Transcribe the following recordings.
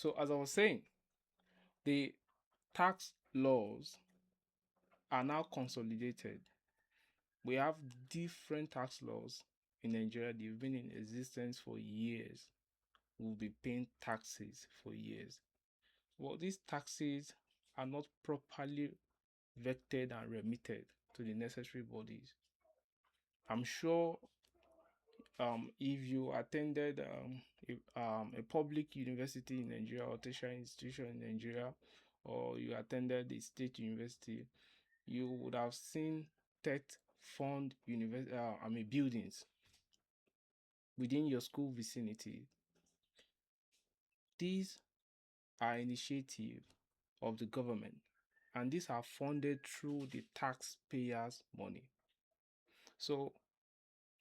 So, as I was saying, the tax laws are now consolidated. We have different tax laws in Nigeria. They've been in existence for years. We'll be paying taxes for years. Well, these taxes are not properly vetted and remitted to the necessary bodies. I'm sure if you attended a public university in Nigeria or tertiary institution in Nigeria, or you attended a state university, you would have seen tech fund buildings within your school vicinity. These are initiatives of the government, and these are funded through the taxpayers' money. So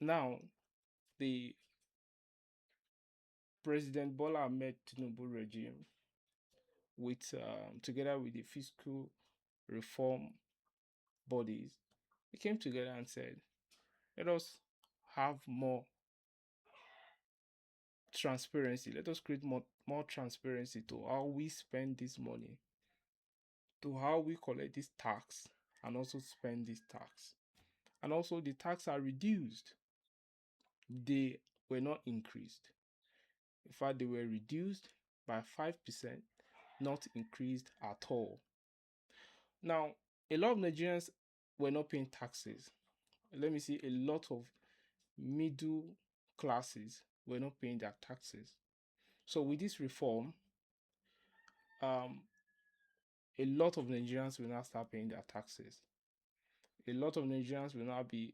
now the President Bola Ahmed Tinubu regime, with together with the fiscal reform bodies, they came together and said, let us have more transparency. Let us create more transparency to how we spend this money, to how we collect this tax, and also spend this tax. And also, the tax are reduced. They were not increased. In fact, they were reduced by 5%, not increased at all. Now, a lot of Nigerians were not paying taxes. Let me see, a lot of middle classes were not paying their taxes. So with this reform, um, a lot of Nigerians will now start paying their taxes. A lot of Nigerians will now be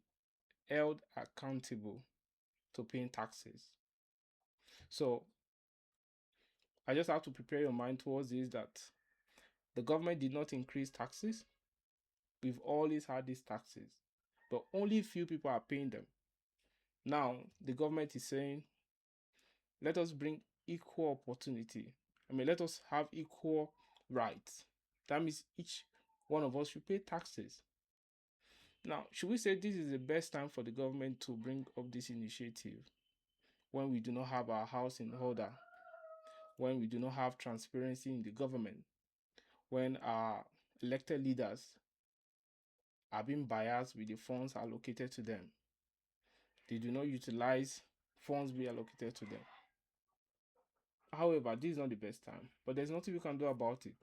held accountable to paying taxes. So I just have to prepare your mind towards this, that the government did not increase taxes. We've always had these taxes, but only few people are paying them. Now the government is saying, let us bring equal opportunity. Let us have equal rights. That means each one of us should pay taxes. Now, should we say this is the best time for the government to bring up this initiative when we do not have our house in order, when we do not have transparency in the government, when our elected leaders are being biased with the funds allocated to them? They do not utilize funds being allocated to them. However, this is not the best time, but there's nothing we can do about it.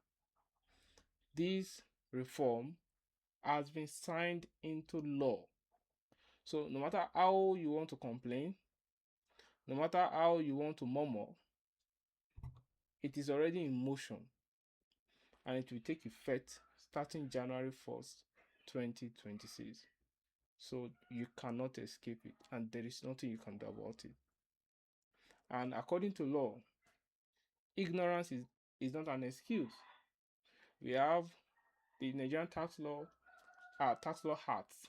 This reform has been signed into law. So no matter how you want to complain, no matter how you want to murmur, it is already in motion, and it will take effect starting January 1st, 2026. So you cannot escape it, and there is nothing you can do about it. And according to law, ignorance is not an excuse. We have the Nigerian tax law Acts,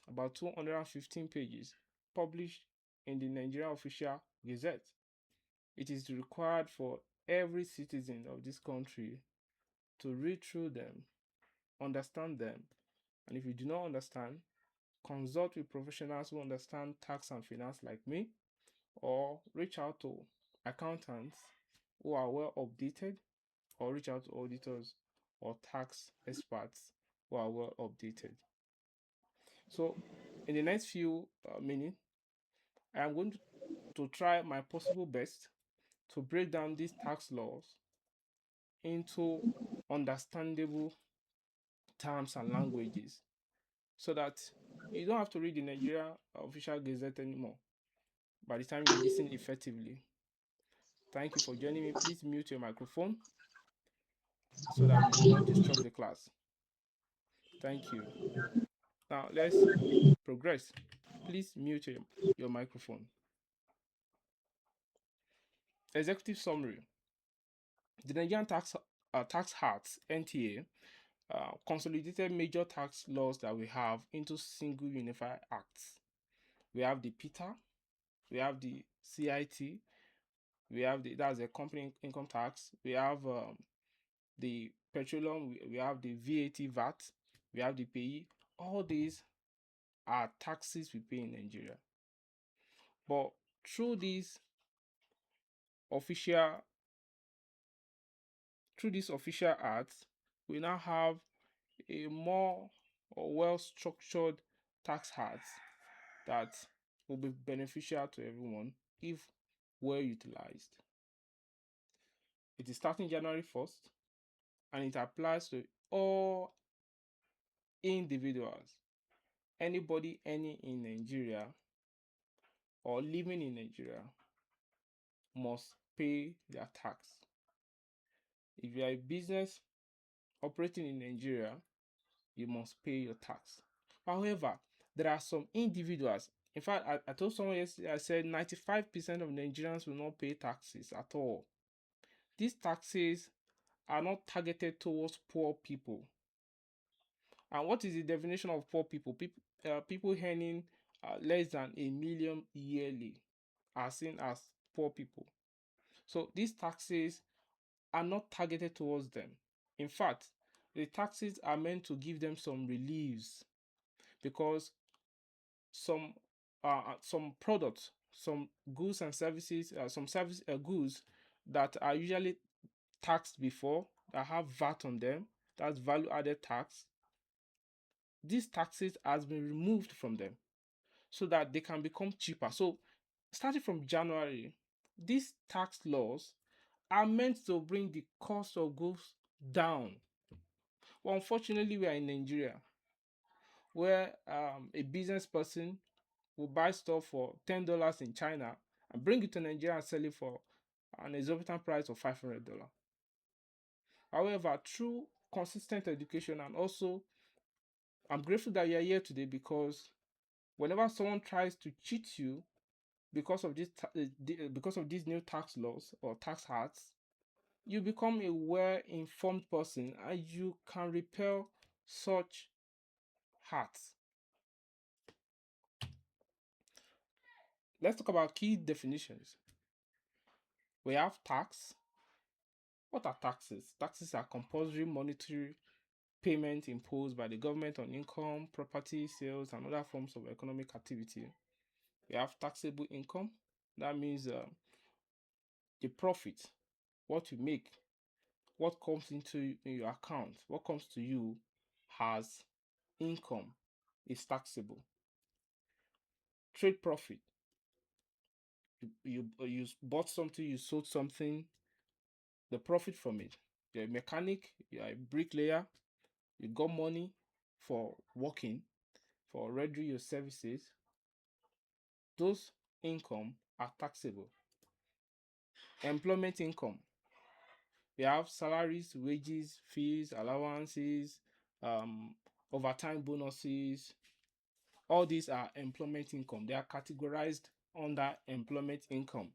about 215 pages, published in the Nigerian Official Gazette. It is required for every citizen of this country to read through them, understand them, and if you do not understand, consult with professionals who understand tax and finance like me, or reach out to accountants who are well updated, or reach out to auditors or tax experts who are well updated. So, in the next few minutes, I am going to try my possible best to break down these tax laws into understandable terms and languages, so that you don't have to read the Nigeria Official Gazette anymore by the time you listen effectively. Thank you for joining me. Please mute your microphone so that we do not disrupt the class. Thank you. Now let's progress. Please mute your microphone. Executive summary. The Nigerian Tax Act (NTA) consolidated major tax laws that we have into single unified acts. We have the PITA, we have the CIT, we have that's the company income tax, we have the petroleum, we have the VAT, we have the PAYE. All these are taxes we pay in Nigeria. But through this official through this official act, we now have a more or well structured tax act that will be beneficial to everyone if well utilized. It is starting January 1st and it applies to all individuals, anybody any in Nigeria or living in Nigeria must pay their tax. If you are a business operating in Nigeria, you must pay your tax. However, there are some individuals. In fact, I told someone yesterday, I said 95% of Nigerians will not pay taxes at all. These taxes are not targeted towards poor people. And what is the definition of poor people? People earning less than a million yearly are seen as poor people. So these taxes are not targeted towards them. In fact, the taxes are meant to give them some reliefs because some products, some goods and services, some service goods that are usually taxed before that have VAT on them, that's value added tax. These taxes has been removed from them so that they can become cheaper. So starting from January, these tax laws are meant to bring the cost of goods down. But unfortunately, we are in Nigeria where a business person will buy stuff for $10 in China and bring it to Nigeria and sell it for an exorbitant price of $500. However, through consistent education and also I'm grateful that you are here today because whenever someone tries to cheat you because of because of these new tax laws or tax acts, you become a well-informed person and you can repel such acts. Let's talk about key definitions. We have tax. What are taxes? Taxes are compulsory monetary payment imposed by the government on income, property, sales, and other forms of economic activity. We have taxable income. That means the profit, what you make, what comes into your account, what comes to you as income is taxable. Trade profit. You bought something, you sold something, the profit from it. You're a mechanic, you're a bricklayer, you got money for working, for rendering your services. Those income are taxable. Employment income. We have salaries, wages, fees, allowances, overtime bonuses. All these are employment income. They are categorized under employment income.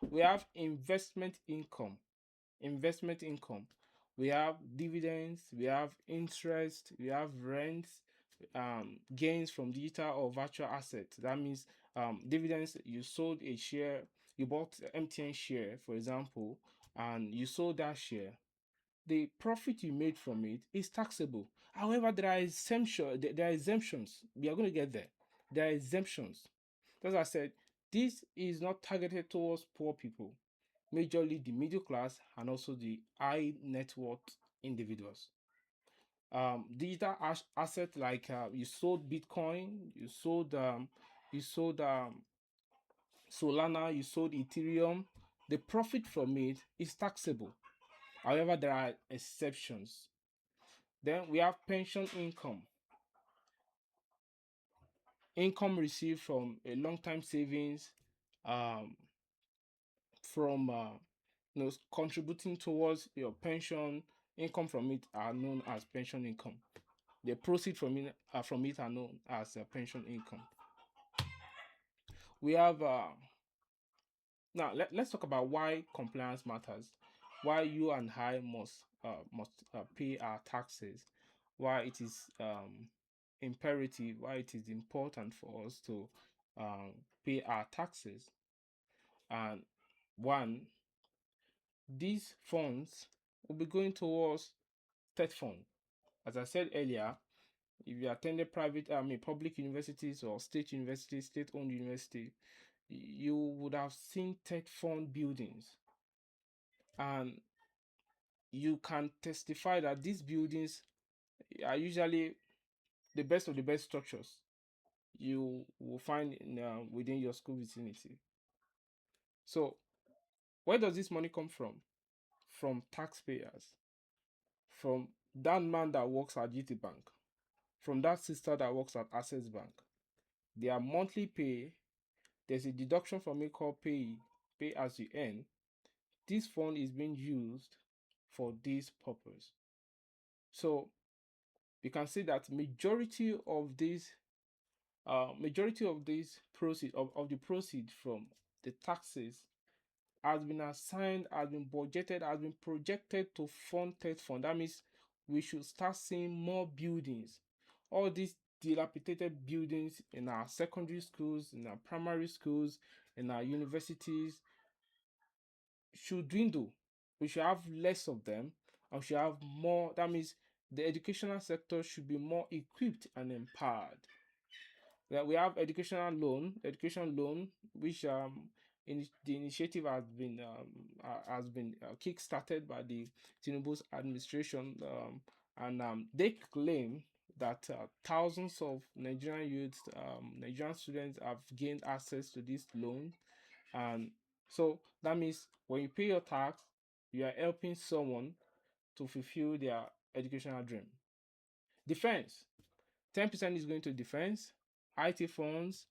We have investment income. Investment income. We have dividends, we have interest, we have rents, gains from digital or virtual assets. That means dividends, you sold a share, you bought MTN share, for example, and you sold that share. The profit you made from it is taxable. However, there are exemptions. We are going to get there. There are exemptions. As I said, this is not targeted towards poor people, majorly the middle class and also the high net worth individuals. Digital asset like you sold Bitcoin, you sold Solana, you sold Ethereum. The profit from it is taxable. However, there are exceptions. Then we have pension income. Income received from a long-time savings, um, from contributing towards your pension. Income from it are known as pension income. The proceeds from it are known as pension income. We have now let's talk about why compliance matters. Why you and I must pay our taxes. Why it is imperative. Why it is important for us to pay our taxes. And one, these funds will be going towards state fund. As I said earlier, if you attended public universities or state universities, state-owned university, you would have seen state fund buildings. And you can testify that these buildings are usually the best of the best structures you will find within your school vicinity. So, where does this money come from? From taxpayers, from that man that works at GT Bank, from that sister that works at Access Bank. Their monthly pay, there's a deduction from it called pay as you earn. This fund is being used for this purpose. So you can see that majority of these proceeds of the proceeds from the taxes has been assigned, has been budgeted, has been projected to fund tech fund. That means we should start seeing more buildings. All these dilapidated buildings in our secondary schools, in our primary schools, in our universities should dwindle. We should have less of them and we should have more. That means the educational sector should be more equipped and empowered. Yeah, we have education loan, which the initiative has been kick-started by the Tinubu's administration, and they claim that thousands of Nigerian youths, Nigerian students have gained access to this loan, and so that means when you pay your tax, you are helping someone to fulfill their educational dream. Defense, 10% is going to defense, IT funds,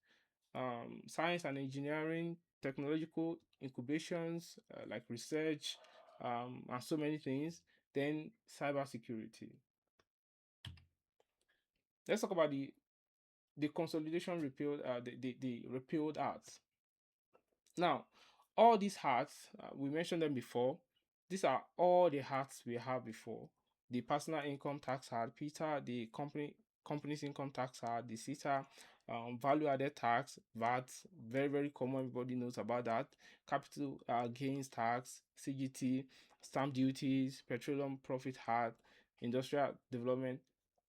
science and engineering, technological incubations like research, and so many things. Then cybersecurity. Let's talk about the consolidation repealed the repealed arts. Now, all these hats we mentioned them before. These are all the hats we have before. The personal income tax hat, Peter, the company's income tax hat, the CETA, value added tax, VAT, very very common. Everybody knows about that. Capital gains tax, CGT, stamp duties, petroleum profit hat, industrial development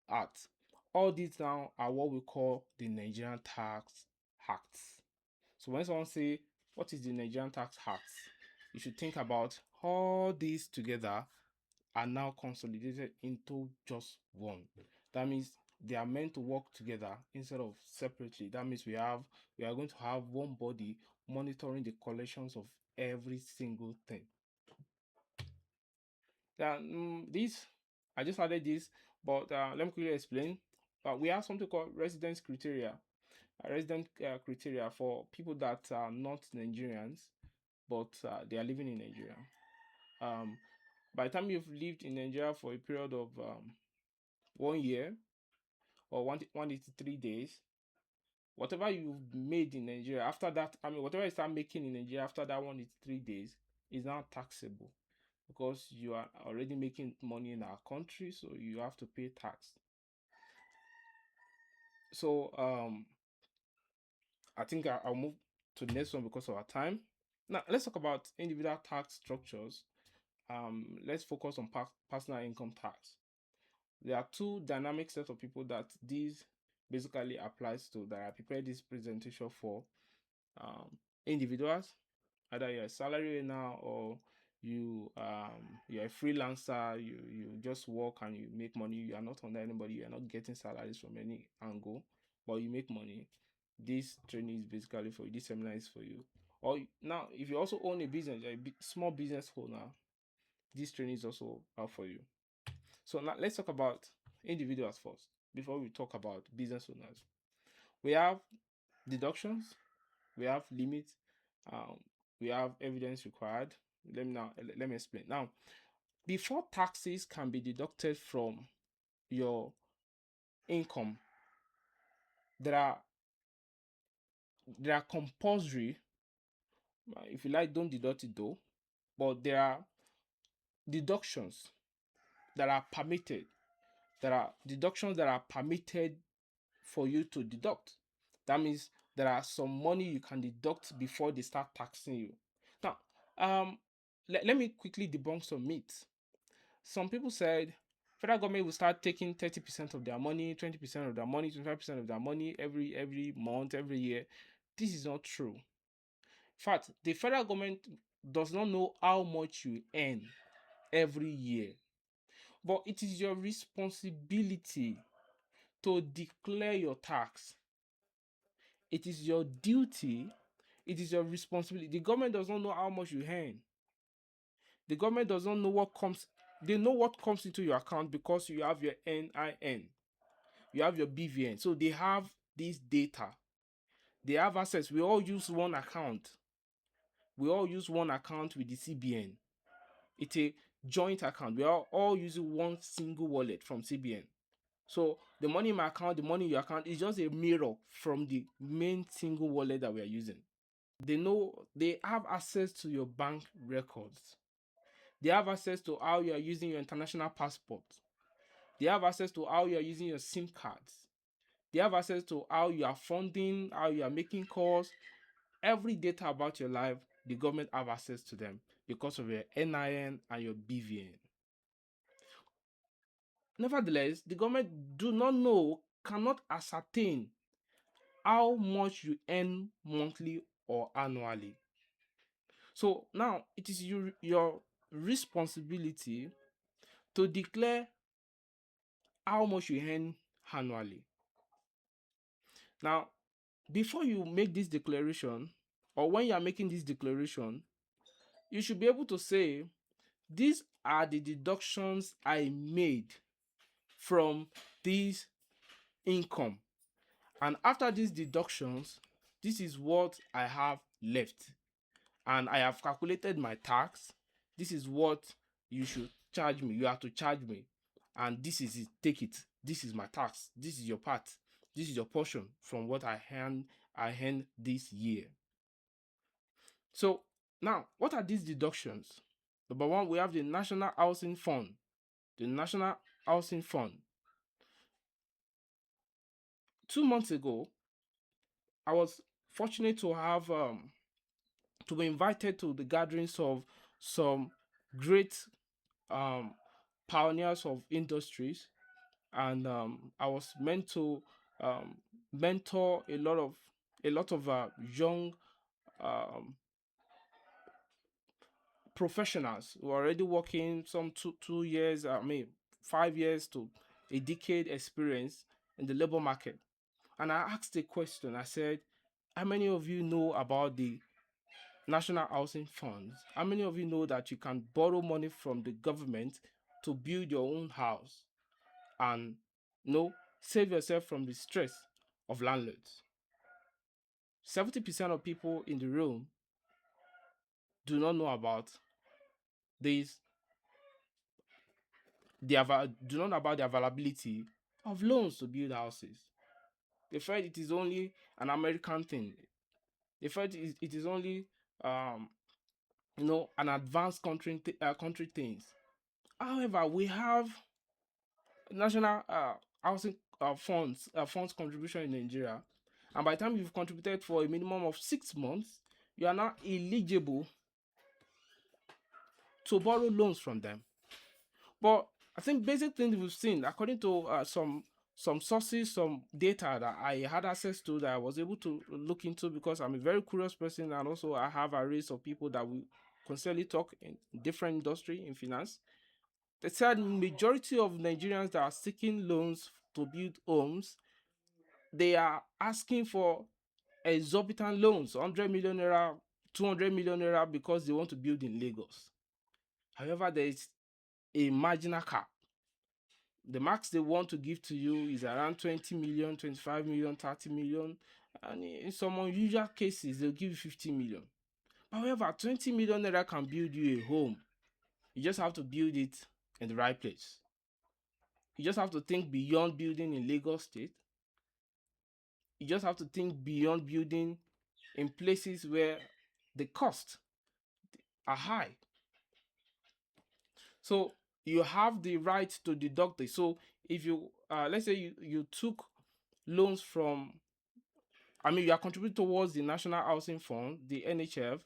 act. All these now are what we call the Nigerian tax acts. So when someone say, what is the Nigerian tax act? You should think about all these together are now consolidated into just one. That means they are meant to work together instead of separately. That means we are going to have one body monitoring the collections of every single thing. This I just added this, but let me quickly explain. We have something called residence criteria. Resident criteria for people that are not Nigerians, but they are living in Nigeria. By the time you've lived in Nigeria for a period of 1 year or 183 days, whatever you've made in Nigeria after that, whatever you start making in Nigeria after that 183 days is now taxable because you are already making money in our country, so you have to pay tax. So I think I'll move to the next one because of our time. Now let's talk about individual tax structures. Let's focus on personal income tax. There are two dynamic sets of people that this basically applies to that I prepared this presentation for. Individuals, either you're a salary now or you're a freelancer, you just work and you make money, you are not under anybody, you are not getting salaries from any angle, but you make money. This training is basically for you, this seminar is for you. Or now if you also own a business, you're a small business owner, this training is also out for you. So now let's talk about individuals first before we talk about business owners. We have deductions, we have limits, um, we have evidence required. Let me explain. Now, before taxes can be deducted from your income, there are compulsory. If you like, don't deduct it though, but there are deductions that are permitted. There are deductions that are permitted for you to deduct. That means there are some money you can deduct before they start taxing you. Now, let me quickly debunk some myths. Some people said federal government will start taking 30% of their money, 20% of their money, 25% of their money every month, every year. This is not true. In fact, the federal government does not know how much you earn. every year. But it is your responsibility to declare your tax. It is your duty. It is your responsibility. The government does not know how much you earn. The government does not know what comes. They know what comes into your account because you have your NIN, you have your BVN. So they have this data. They have access. We all use one account. We all use one account with the CBN. It's a joint account. We are all using one single wallet from CBN. So the money in my account, the money in your account is just a mirror from the main single wallet that we are using. They know, they have access to your bank records. They have access to how you are using your international passport. They have access to how you are using your SIM cards. They have access to how you are funding, how you are making calls. Every data about your life, the government have access to them because of your NIN and your BVN. Nevertheless, the government do not know, cannot ascertain how much you earn monthly or annually. So now it is your responsibility to declare how much you earn annually. Now, before you make this declaration, or when you are making this declaration, you should be able to say, these are the deductions I made from this income. And after these deductions, this is what I have left. And I have calculated my tax. This is what you should charge me. You have to charge me. And this is it. Take it. This is my tax. This is your part. This is your portion from what I earned this year. So now, what are these deductions? Number one, we have the National Housing Fund. The National Housing Fund. 2 months ago, I was fortunate to have to be invited to the gatherings of some great um, pioneers of industries, and I was meant to um, mentor a lot of young um, professionals who are already working some 2 years, 5 years to a decade experience in the labor market. And I asked a question. I said, how many of you know about the National Housing Funds? How many of you know that you can borrow money from the government to build your own house and save yourself from the stress of landlords? 70% of people in the room do not know about this. Do not know about the availability of loans to build houses. They felt it is only an American thing. They felt it is only an advanced country things. However, we have national housing funds contribution in Nigeria, and by the time you've contributed for a minimum of 6 months, you are now eligible to borrow loans from them. But I think basic things we've seen, according to some sources, some data that I had access to, that I was able to look into, because I'm a very curious person, and also I have arrays of people that we constantly talk in different industry in finance. They said majority of Nigerians that are seeking loans to build homes, they are asking for exorbitant loans, 100 million naira, 200 million naira, because they want to build in Lagos. However, there is a marginal cap. The max they want to give to you is around 20 million, 25 million, 30 million, and in some unusual cases, they'll give you 50 million. However, 20 million naira can build you a home. You just have to build it in the right place. You just have to think beyond building in Lagos State. You just have to think beyond building in places where the costs are high. So you have the right to deduct it. So if you, let's say you took loans from, you are contributing towards the National Housing Fund, the NHF,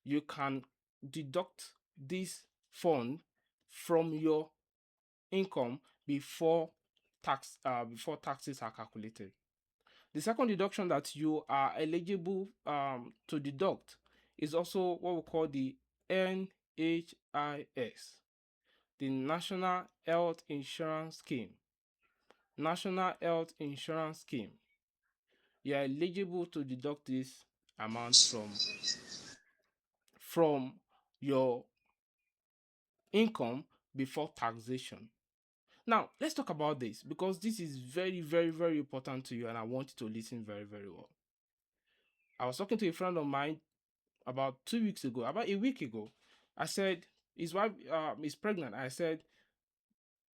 you can deduct this fund from your income before taxes are calculated. The second deduction that you are eligible to deduct is also what we call the NHIS. the National Health Insurance Scheme. National Health Insurance Scheme. You are eligible to deduct this amount from your income before taxation. Now, let's talk about this because this is very, very, very important to you, and I want you to listen very, very well. I was talking to a friend of mine about 2 weeks ago, about a week ago. I said, his wife is pregnant. I said,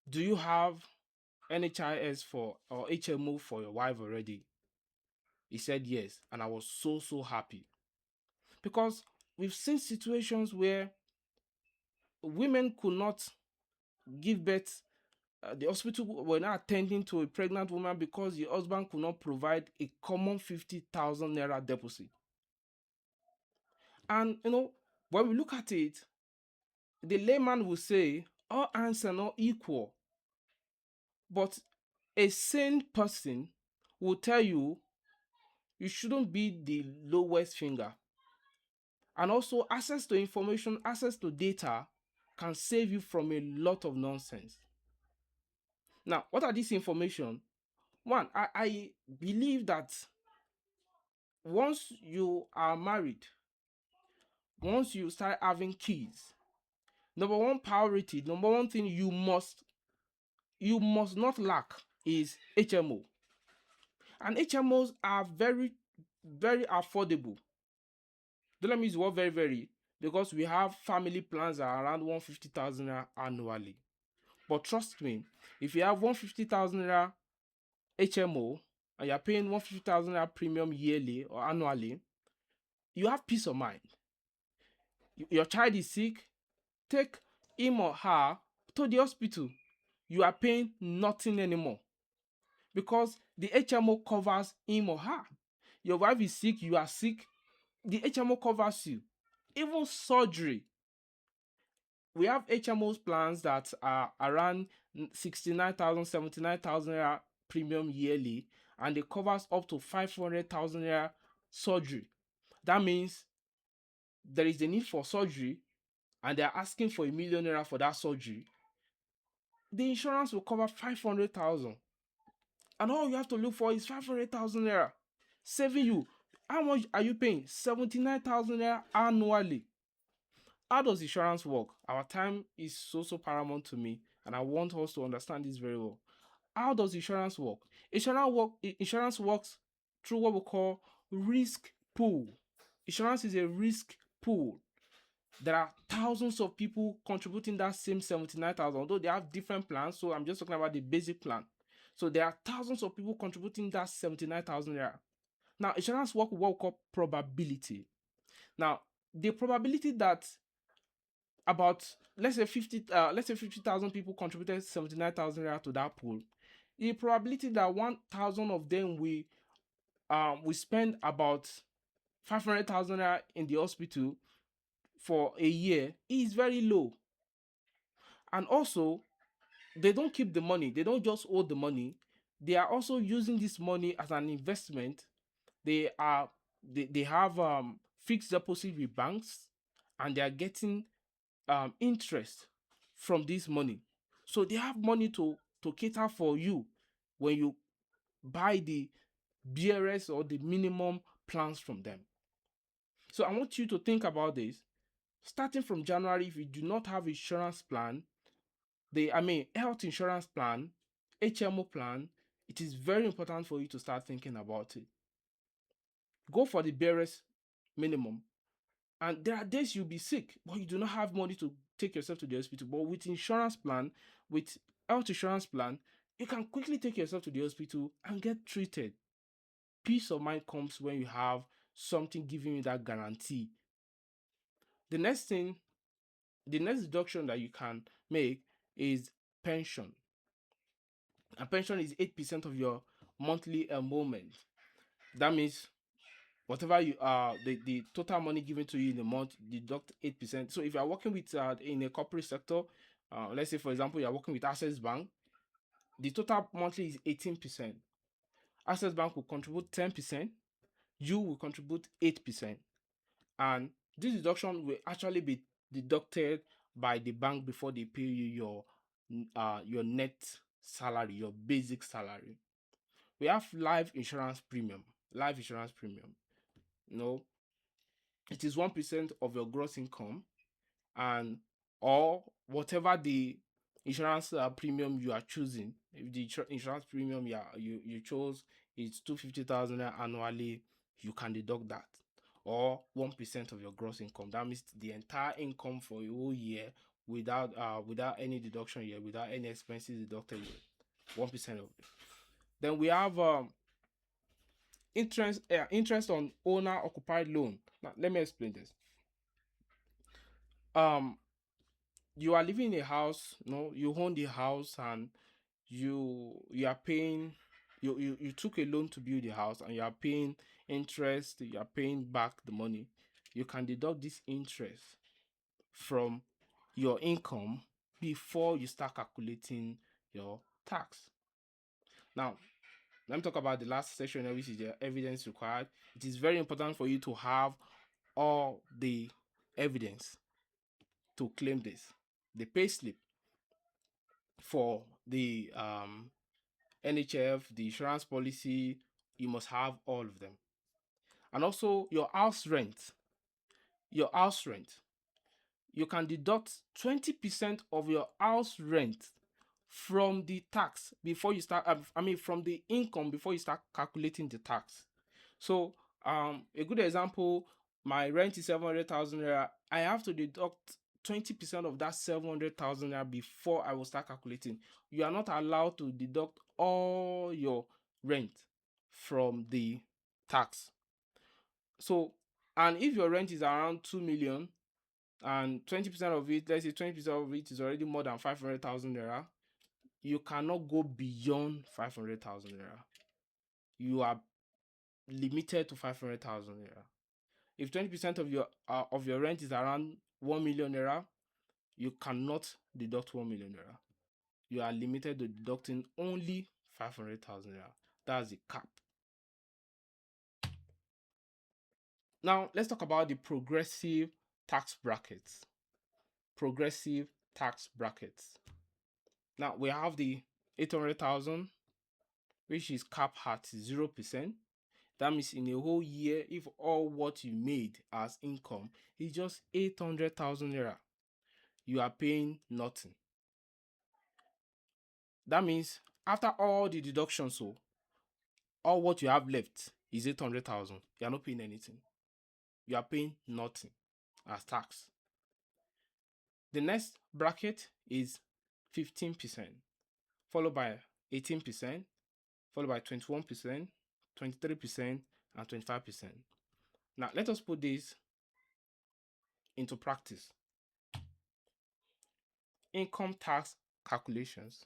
do you have NHIS for or HMO for your wife already? He said yes, and I was so, so happy because we've seen situations where women could not give birth. The hospital were not attending to a pregnant woman because the husband could not provide a common 50,000 naira deposit. And when we look at it, the layman will say all hands are not equal, but a sane person will tell you you shouldn't be the lowest finger. And also, access to information, access to data can save you from a lot of nonsense. Now, what are these information? One, I believe that once you are married, once you start having kids, number one priority, number one thing you must not lack is HMO. And HMOs are very, very affordable. Don't let me use the word very, very, because we have family plans that are around 150,000 annually. But trust me, if you have 150,000 HMO and you're paying 150,000 premium yearly or annually, you have peace of mind. Your child is sick, take him or her to the hospital. You are paying nothing anymore because the HMO covers him or her. Your wife is sick, you are sick, the HMO covers you. Even surgery. We have HMOs plans that are around 69,000, 79,000 premium yearly, and it covers up to 500,000 surgery. That means there is a need for surgery and they're asking for ₦1 million for that surgery. The insurance will cover 500,000, and all you have to look for is 500,000 naira, saving you. How much are you paying? 79,000 naira annually. How does insurance work? Our time is so paramount to me, and I want us to understand this very well. How does insurance work? Insurance works through what we call risk pool. Insurance is a risk pool. There are thousands of people contributing that same 79,000, although they have different plans. So I'm just talking about the basic plan. So there are thousands of people contributing that 79,000 naira. Now, insurance work with what we call probability. Now, the probability that about let's say 50,000 people contributed 79,000 naira to that pool, the probability that 1,000 of them will spend about 500,000 naira in the hospital for a year is very low. And also, they don't keep the money, they don't just hold the money, they are also using this money as an investment. They have fixed deposit with banks, and they are getting interest from this money. So they have money to cater for you when you buy the BRS or the minimum plans from them. So I want you to think about this. Starting from January, if you do not have insurance plan, health insurance plan, HMO plan, it is very important for you to start thinking about it. Go for the barest minimum. And there are days you'll be sick, but you do not have money to take yourself to the hospital. But with insurance plan, with health insurance plan, you can quickly take yourself to the hospital and get treated. Peace of mind comes when you have something giving you that guarantee. The next deduction that you can make is pension. And pension is 8% of your monthly enrollment. That means whatever the total money given to you in a month, deduct 8%. So if you are working with in a corporate sector, let's say for example you are working with Access Bank, the total monthly is 18%. Access Bank will contribute 10%, you will contribute 8%, and this deduction will actually be deducted by the bank before they pay you your net salary, your basic salary. We have life insurance premium. Life insurance premium. You know, it is 1% of your gross income, and or whatever the insurance premium you are choosing. If the insurance premium you chose is 250,000 annually, you can deduct that, or 1% of your gross income. That means the entire income for a whole year without any deduction here, without any expenses deducted here, 1% of it. Then we have interest on owner occupied loan. Now let me explain this. um you are living in a house, you own the house, and you are paying, you took a loan to build the house, and you are paying interest, you are paying back the money. You can deduct this interest from your income before you start calculating your tax. Now let me talk about the last section, which is the evidence required. It is very important for you to have all the evidence to claim this. The pay slip for the NHF, the insurance policy, you must have all of them. And also your house rent. Your house rent. You can deduct 20% of your house rent from the tax before you start, from the income before you start calculating the tax. So a good example, my rent is 700,000 naira. I have to deduct 20% of that 700,000 naira before I will start calculating. You are not allowed to deduct all your rent from the tax. So, and if your rent is around 2 million and 20% of it, let's say 20% of it is already more than 500,000 naira, you cannot go beyond 500,000 naira. You are limited to 500,000 naira. If 20% of your rent is around 1 million naira, you cannot deduct 1 million naira. You are limited to deducting only 500,000 naira. That's the cap. Now let's talk about the progressive tax brackets. Progressive tax brackets. Now we have the 800,000, which is capped at 0%. That means in a whole year, if all what you made as income is just 800,000 naira, you are paying nothing. That means after all the deductions, so all what you have left is 800,000. You are not paying anything. You are paying nothing as tax. The next bracket is 15%, followed by 18%, followed by 21%, 23%, and 25%. Now let us put this into practice. Income tax calculations.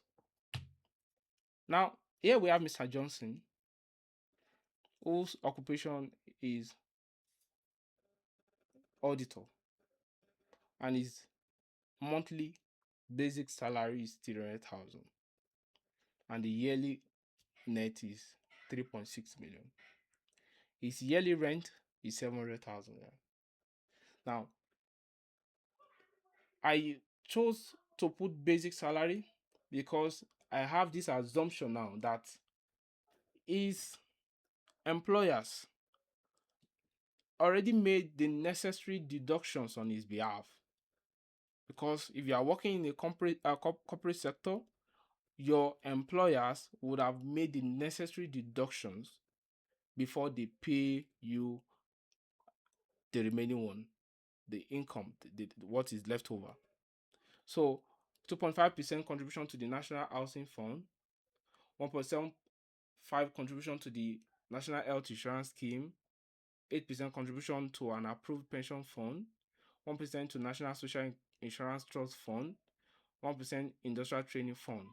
Now here we have Mr. Johnson, whose occupation is auditor, and his monthly basic salary is 300,000, and the yearly net is 3.6 million. His yearly rent is 700,000. Now I chose to put basic salary because I have this assumption now that his employers already made the necessary deductions on his behalf. Because if you are working in a corporate sector, your employers would have made the necessary deductions before they pay you the remaining one, the income, what is left over. So 2.5% contribution to the National Housing Fund, 1.75 contribution to the National Health Insurance Scheme, 8% contribution to an approved pension fund, 1% to National Social Insurance Trust Fund, 1% Industrial Training Fund.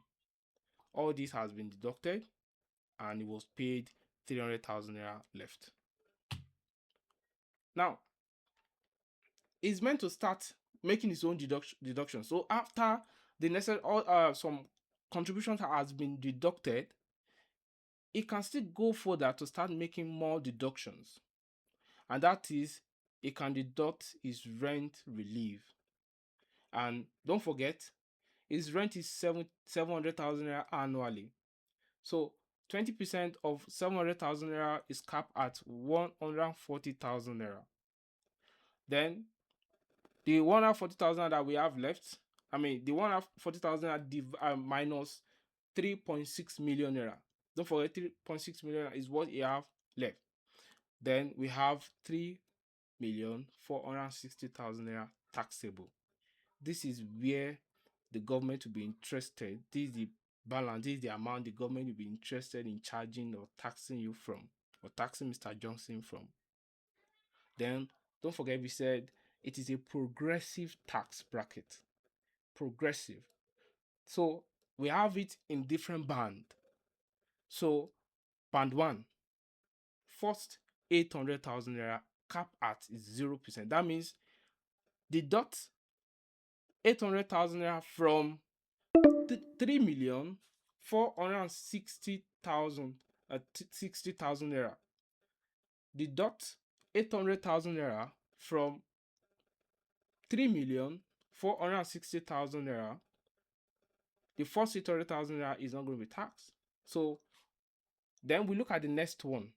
All this has been deducted, and it was paid 300,000 naira left. Now, it's meant to start making its own deduction. So after the necessary some contributions has been deducted, it can still go further to start making more deductions, and that is, it can deduct its rent relief. And don't forget, his rent is 700,000 naira annually. So 20% of 700,000 naira is capped at 140,000 naira. Then the 140,000 that we have left, the 140,000 minus 3.6 million naira. Don't forget, 3.6 million is what you have left. Then we have 3,460,000 naira taxable. This is where the government will be interested. This is the balance, this is the amount the government will be interested in charging or taxing you from, or taxing Mr. Johnson from. Then don't forget, we said it is a progressive tax bracket. Progressive. So we have it in different band. So band one, first 800,000 naira cap at is 0%. That means deduct 800,000 naira from 3,460,000 60,000 naira. Deduct 800,000 naira from 3,460,000 naira. The first 800,000 naira is not going to be taxed. So then we look at the next one,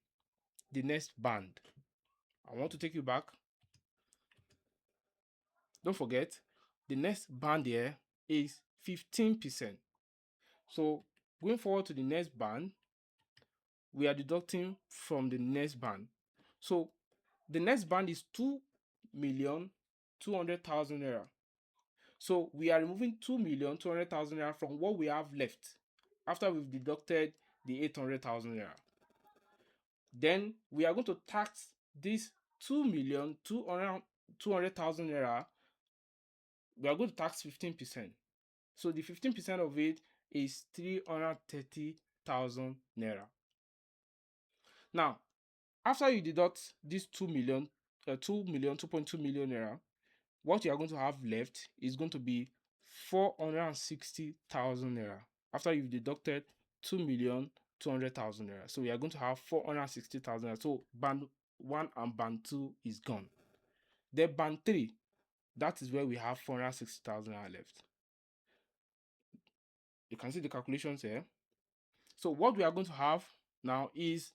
the next band. I want to take you back. Don't forget, the next band here is 15%. So going forward to the next band, we are deducting from the next band. So the next band is 2,200,000 naira. So we are removing 2,200,000 naira from what we have left after we've deducted the 800,000 naira. Then we are going to tax this 2,200,000 naira. We are going to tax 15%. So the 15% of it is 330,000 naira. Now, after you deduct this 2.2 million naira, what you are going to have left is going to be 460,000 naira. After you've deducted 2,200,000 naira, so we are going to have 460,000 naira. So band 1 and band 2 is gone. Then band 3, that is where we have 460,000 naira left. You can see the calculations here. So what we are going to have now is,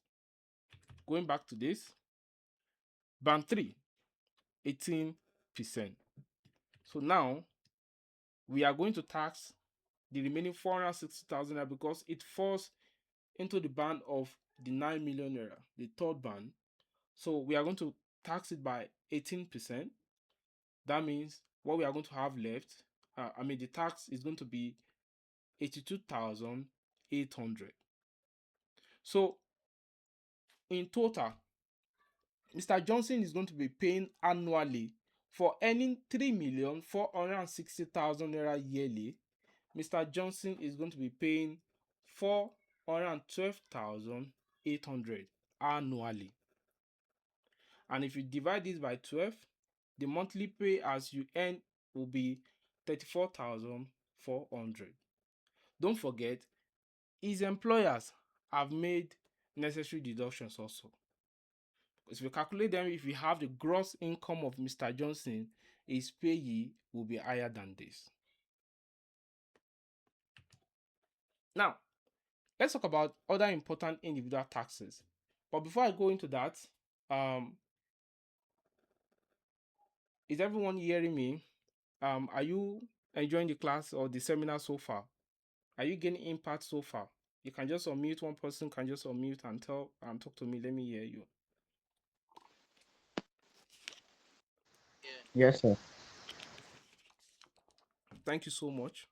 going back to this, band 3, 18%. So now we are going to tax the remaining 460,000 naira because it falls into the band of the 9 million naira, the third band. So we are going to tax it by 18%. That means what we are going to have left, the tax is going to be 82,800. So in total, Mr. Johnson is going to be paying annually for earning 3,460,000 naira yearly. Mr. Johnson is going to be paying 412,800 annually. And if you divide this by 12, the monthly pay as you earn will be 34,400. Don't forget, his employers have made necessary deductions also. If you calculate them, if you have the gross income of Mr. Johnson, his payee will be higher than this. Now, let's talk about other important individual taxes. But before I go into that, is everyone hearing me? Are you enjoying the class or the seminar so far? Are you getting impact so far? You can just unmute, one person can just unmute and talk to me. Let me hear you. Yes, sir. Thank you so much.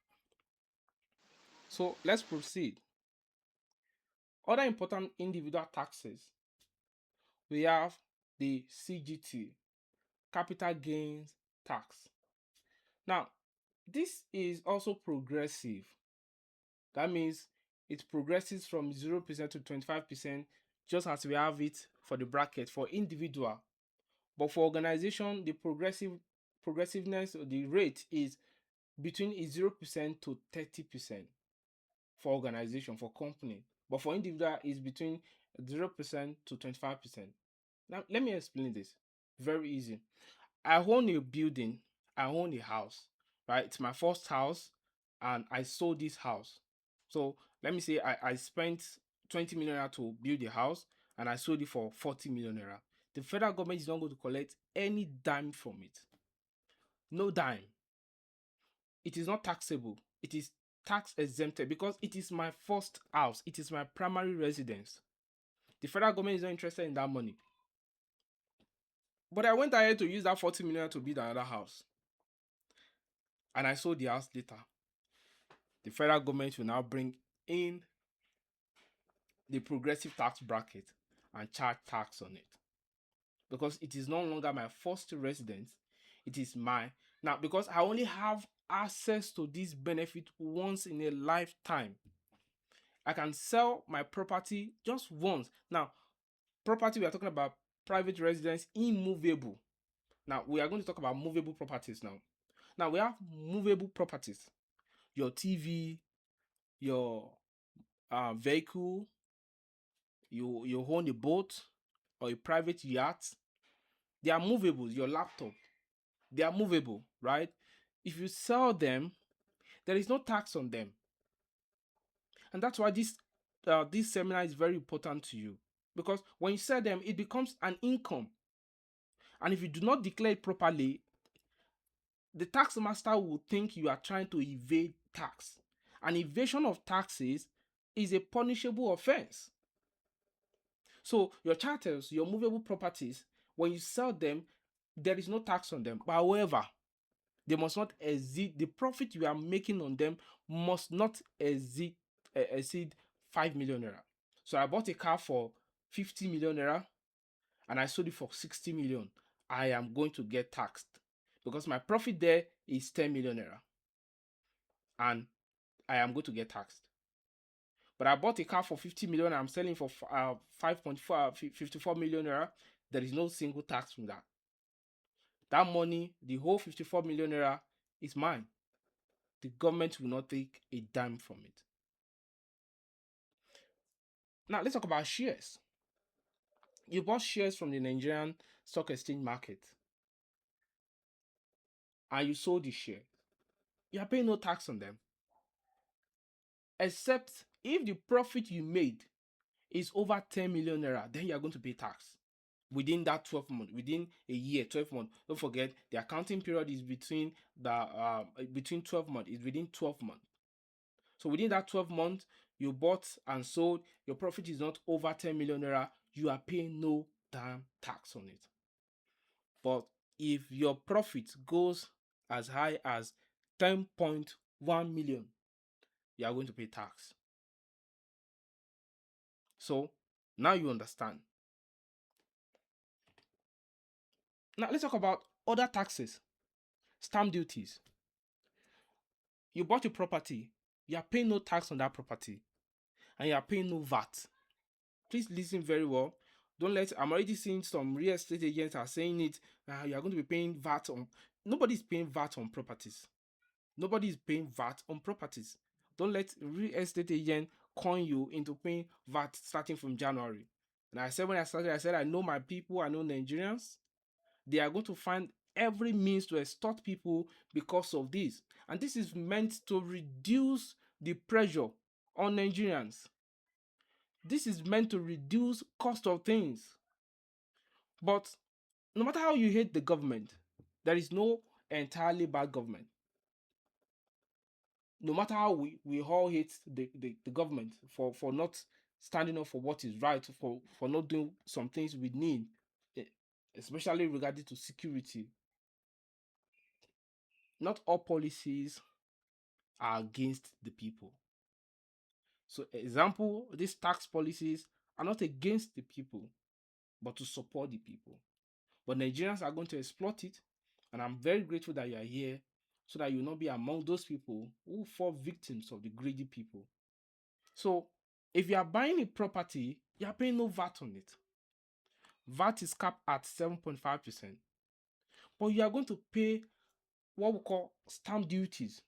So let's proceed. Other important individual taxes. We have the CGT, capital gains tax. Now, this is also progressive. That means it progresses from 0% to 25%, just as we have it for the bracket for individual. But for organization, the progressiveness of the rate is between 0% to 30% for organization, for company. But for individual, is between 0% to 25%. Now, let me explain this. Very easy. I own a building, I own a house. right? It's my first house, and I sold this house. So let me say I spent 20 million naira to build the house, and I sold it for 40 million naira. The federal government is not going to collect any dime from it. No dime. It is not taxable. It is tax exempted because it is my first house. It is my primary residence. The federal government is not interested in that money. But I went ahead to use that 40 million to build another house. And I sold the house later. The federal government will now bring in the progressive tax bracket and charge tax on it. Because it is no longer my first residence. It is my now because I only have access to this benefit once in a lifetime. I can sell my property just once. Now, property we are talking about private residence, immovable. Now we are going to talk about movable properties now. Now we have movable properties. Your TV, your vehicle, you own a boat or a private yacht. They are movable. Your laptop, they are movable, right? If you sell them, there is no tax on them, and that's why this seminar is very important to you, because when you sell them, it becomes an income, and if you do not declare it properly, the tax master will think you are trying to evade tax. And evasion of taxes is a punishable offense. So your chattels, your movable properties, when you sell them, there is no tax on them. But however, they must not exceed the profit you are making on them must not exceed 5 million naira. So I bought a car for 50 million naira and I sold it for 60 million. I am going to get taxed because my profit there is 10 million naira and I am going to get taxed. But I bought a car for 50 million and I'm selling for 54 million naira. There is no single tax from that. That money, the whole 54 million naira, is mine. The government will not take a dime from it. Now let's talk about shares. You bought shares from the Nigerian stock exchange market and you sold the share. You are paying no tax on them, except if the profit you made is over 10 million naira, then you are going to pay tax within that 12 months, within a year, 12 months. Don't forget the accounting period is between 12 months, is within 12 months. So within that 12 months, you bought and sold, your profit is not over 10 million naira, you are paying no damn tax on it. But if your profit goes as high as 10.1 million, you are going to pay tax. So now you understand. Now let's talk about other taxes. Stamp duties. You bought a property, you are paying no tax on that property, and you are paying no VAT. Please listen very well. Don't let, I'm already seeing some real estate agents are saying it, you are going to be paying VAT on, nobody is paying VAT on properties. Nobody is paying VAT on properties. Don't let real estate agent con you into paying VAT starting from January. And I said when I started, I said I know my people, I know Nigerians. They are going to find every means to extort people because of this. And this is meant to reduce the pressure on Nigerians. This is meant to reduce cost of things. But no matter how you hate the government, there is no entirely bad government. No matter how we all hate the government for not standing up for what is right, for not doing some things we need, eh, especially regarding to security. Not all policies are against the people. So, example, these tax policies are not against the people, but to support the people. But Nigerians are going to exploit it, and I'm very grateful that you are here so that you will not be among those people who fall victims of the greedy people. So, if you are buying a property, you are paying no VAT on it. VAT is capped at 7.5%. But you are going to pay what we call stamp duties.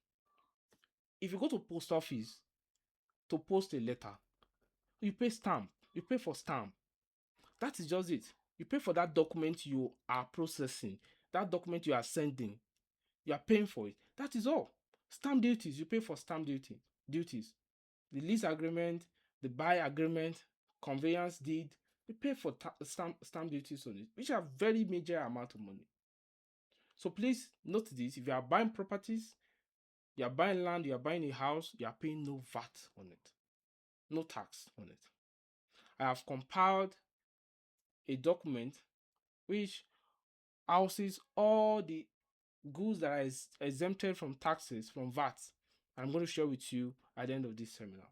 If you go to post office to post a letter, you pay stamp. You pay for stamp. That is just it. You pay for that document you are processing, that document you are sending. You are paying for it. That is all. Stamp duties, you pay for stamp duties. The lease agreement, the buy agreement, conveyance deed, you pay for stamp duties on it, which are very major amount of money. So please note this: if you are buying properties, you are buying land, you are buying a house, you are paying no VAT on it, no tax on it. I have compiled a document which houses all the goods that are exempted from taxes, from VAT. I'm going to share with you at the end of this seminar.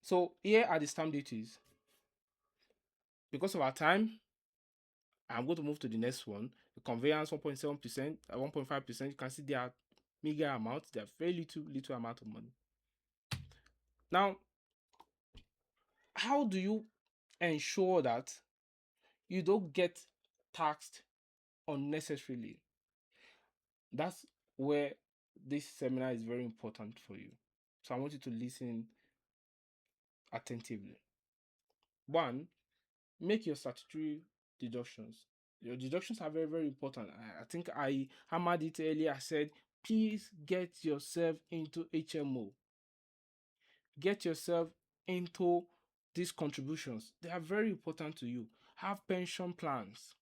So here are the stamp duties. Because of our time, I'm going to move to the next one. The conveyance 1.7%, 1.5%. You can see they are meager amounts. They are very little amount of money. Now, how do you ensure that you don't get taxed unnecessarily? That's where this seminar is very important for you. So I want you to listen attentively. One, make your statutory deductions. Your deductions are very, very important. I think I hammered it earlier. I said, please get yourself into HMO. Get yourself into these contributions. They are very important to you. Have pension plans.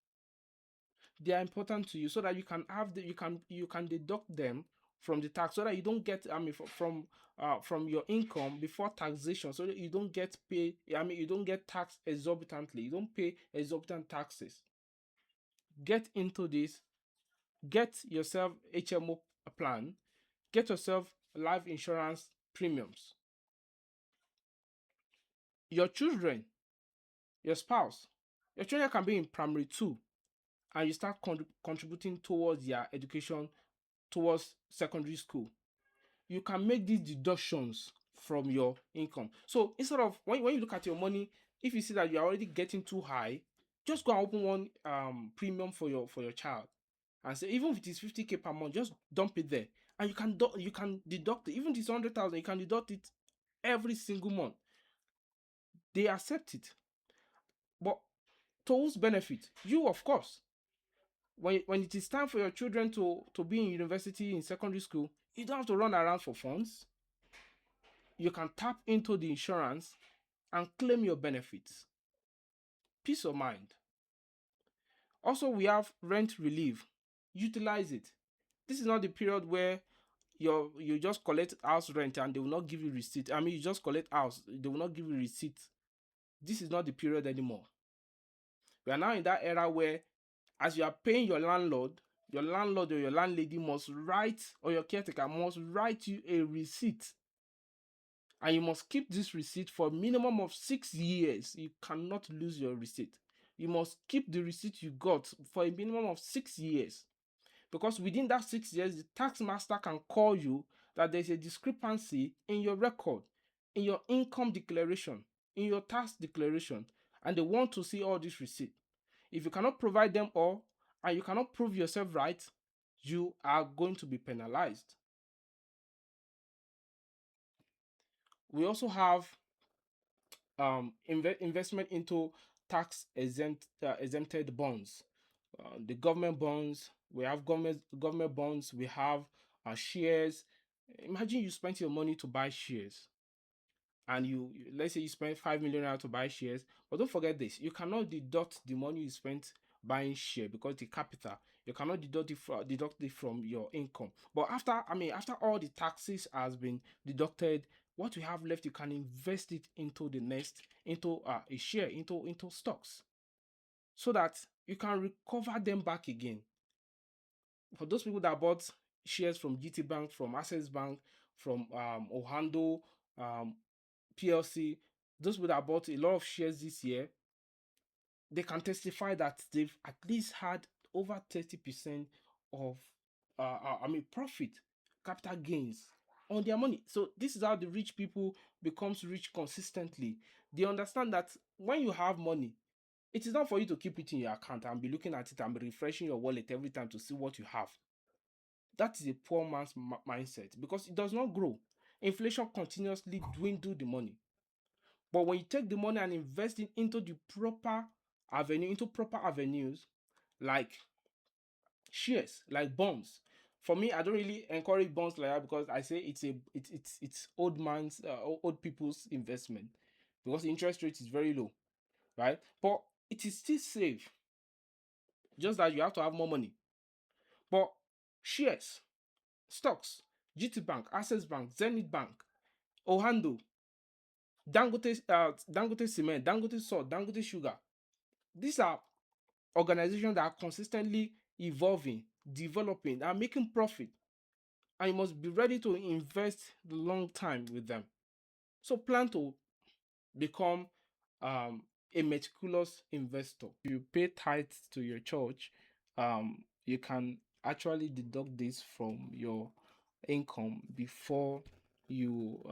They are important to you so that you can have you can deduct them from the tax, so that you don't get from your income before taxation, so that you don't get you don't get taxed exorbitantly. You don't pay exorbitant taxes. Get into this. Get yourself HMO plan. Get yourself life insurance premiums. Your children, your spouse, your children can be in primary 2 and you start contributing towards their education, towards secondary school. You can make these deductions from your income. So instead of when you look at your money, if you see that you're already getting too high, just go and open one premium for your child and say, even if it is 50K per month, just dump it there. And you can deduct it. Even if it's 100,000, you can deduct it every single month. They accept it. But to whose benefit? You, of course. When it is time for your children to be in university, in secondary school, you don't have to run around for funds. You can tap into the insurance and claim your benefits. Peace of mind. Also, we have rent relief. Utilize it. This is not the period where you just collect house rent and they will not give you receipt. I mean, you just collect house, they will not give you receipt. This is not the period anymore. We are now in that era where, as you are paying your landlord or your landlady must write, or your caretaker must write you a receipt. And you must keep this receipt for a minimum of 6 years. You cannot lose your receipt. You must keep the receipt you got for a minimum of 6 years. Because within that 6 years, the tax master can call you that there's a discrepancy in your record, in your income declaration, in your tax declaration, and they want to see all this receipt. If you cannot provide them all, and you cannot prove yourself right, you are going to be penalized. We also have investment into tax exempted bonds. The government bonds, we have government bonds, we have shares. Imagine you spent your money to buy shares, and let's say you spent 5 million naira to buy shares, but don't forget this: you cannot deduct the money you spent buying share, because the capital, you cannot deduct it from your income. But after all the taxes has been deducted, what you have left, you can invest it into the next, into a share, into stocks, so that you can recover them back again. For those people that bought shares from GT Bank, from Access Bank, from Ohando PLC, those people that bought a lot of shares this year, they can testify that they've at least had over 30% of profit, capital gains on their money. So this is how the rich people becomes rich consistently. They understand that when you have money, it is not for you to keep it in your account and be looking at it and be refreshing your wallet every time to see what you have. That is a poor man's mindset, because it does not grow. Inflation continuously dwindle the money. But when you take the money and invest it into the proper avenue, into proper avenues, like shares, like bonds, For me, I don't really encourage bonds like that because I say it's old man's old people's investment because the interest rate is very low, right? But it is still safe, just that you have to have more money. But shares, stocks, GT Bank, Access Bank, Zenith Bank, Ohando, Dangote Cement, Dangote Salt, Dangote Sugar. These are organizations that are consistently evolving, developing, and making profit. And you must be ready to invest the long time with them. So plan to become a meticulous investor. If you pay tithes to your church, you can actually deduct this from your income before you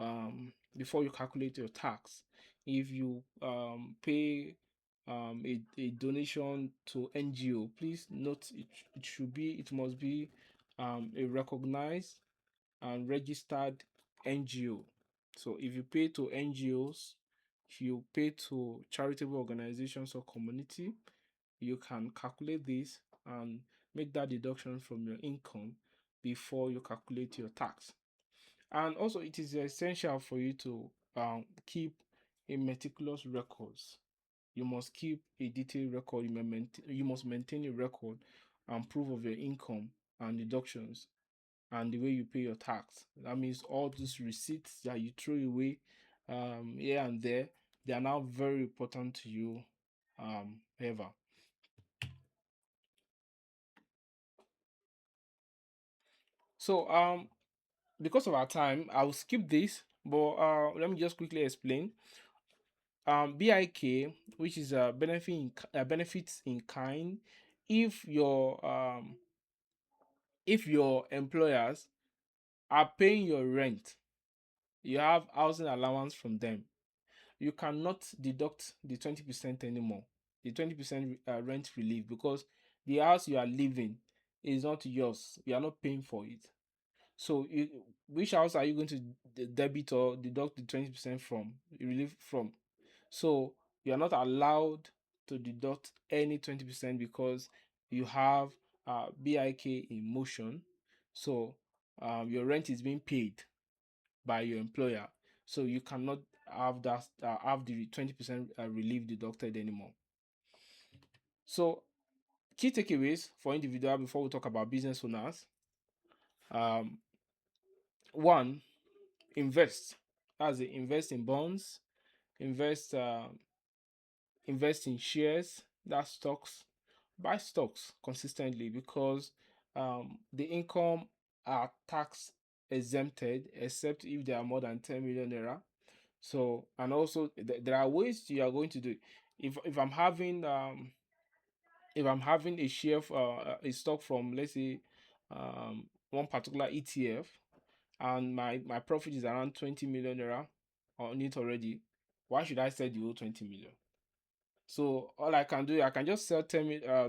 calculate your tax. If you pay a donation to NGO, please note it must be a recognized and registered NGO. So if you pay to NGOs, if you pay to charitable organizations or community, you can calculate this and make that deduction from your income before you calculate your tax. And also, it is essential for you to keep a meticulous records. You must keep a detailed record. You must maintain a record and proof of your income and deductions and the way you pay your tax. That means all these receipts that you throw away here and there, they are now very important to you ever. So because of our time, I will skip this, but let me just quickly explain. BIK, which is a benefits in kind, if your employers are paying your rent, you have housing allowance from them, you cannot deduct the 20% anymore, the 20% rent relief, because the house you are living is not yours. You are not paying for it. So, which house are you going to debit or deduct the 20% from, relief from? So, you are not allowed to deduct any 20% because you have BIK in motion. So, your rent is being paid by your employer, so you cannot have the 20% relief deducted anymore. So key takeaways for individual before we talk about business owners. um One, invest. That's it. Invest in bonds, invest invest in shares, that's stocks. Buy stocks consistently because the income are tax exempted except if they are more than 10 million naira. So, and also there are ways you are going to do it. If I'm having a share of a stock from, let's say, one particular ETF, and my profit is around 20 million naira on it already, why should I sell the whole 20 million? So all I can do, I can just sell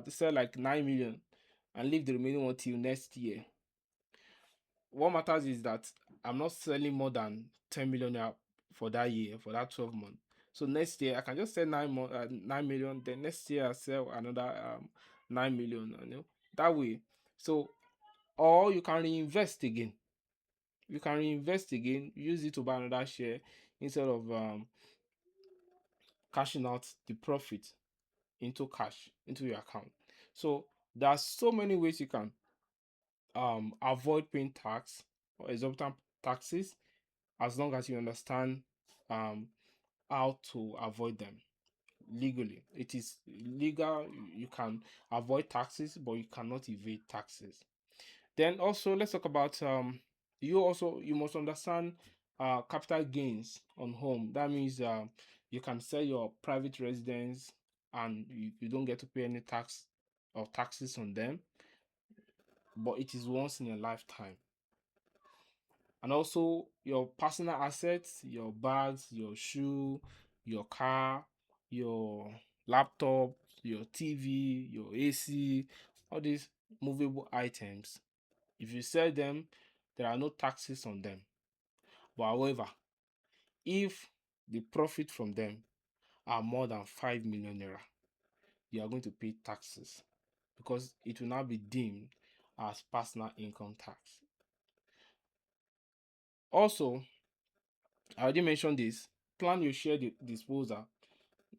sell like 9 million and leave the remaining one till next year. What matters is that I'm not selling more than 10 million naira for that year, for that 12 months. So next year I can just sell 9 million. Then next year I sell another 9 million. That way. So, or you can reinvest again. You can reinvest again, use it to buy another share instead of cashing out the profit into cash into your account. So there are so many ways you can avoid paying tax or exorbitant taxes, as long as you understand um how to avoid them legally. It is legal. You can avoid taxes, but you cannot evade taxes. Then also let's talk about you must understand capital gains on home. That means you can sell your private residence and you don't get to pay any tax or taxes on them, but it is once in a lifetime. And also your personal assets, your bags, your shoe, your car, your laptop, your TV, your AC, all these movable items. If you sell them, there are no taxes on them. But however, if the profit from them are more than 5 million naira, you are going to pay taxes because it will now be deemed as personal income tax. Also, I already mentioned this. Plan your share disposal.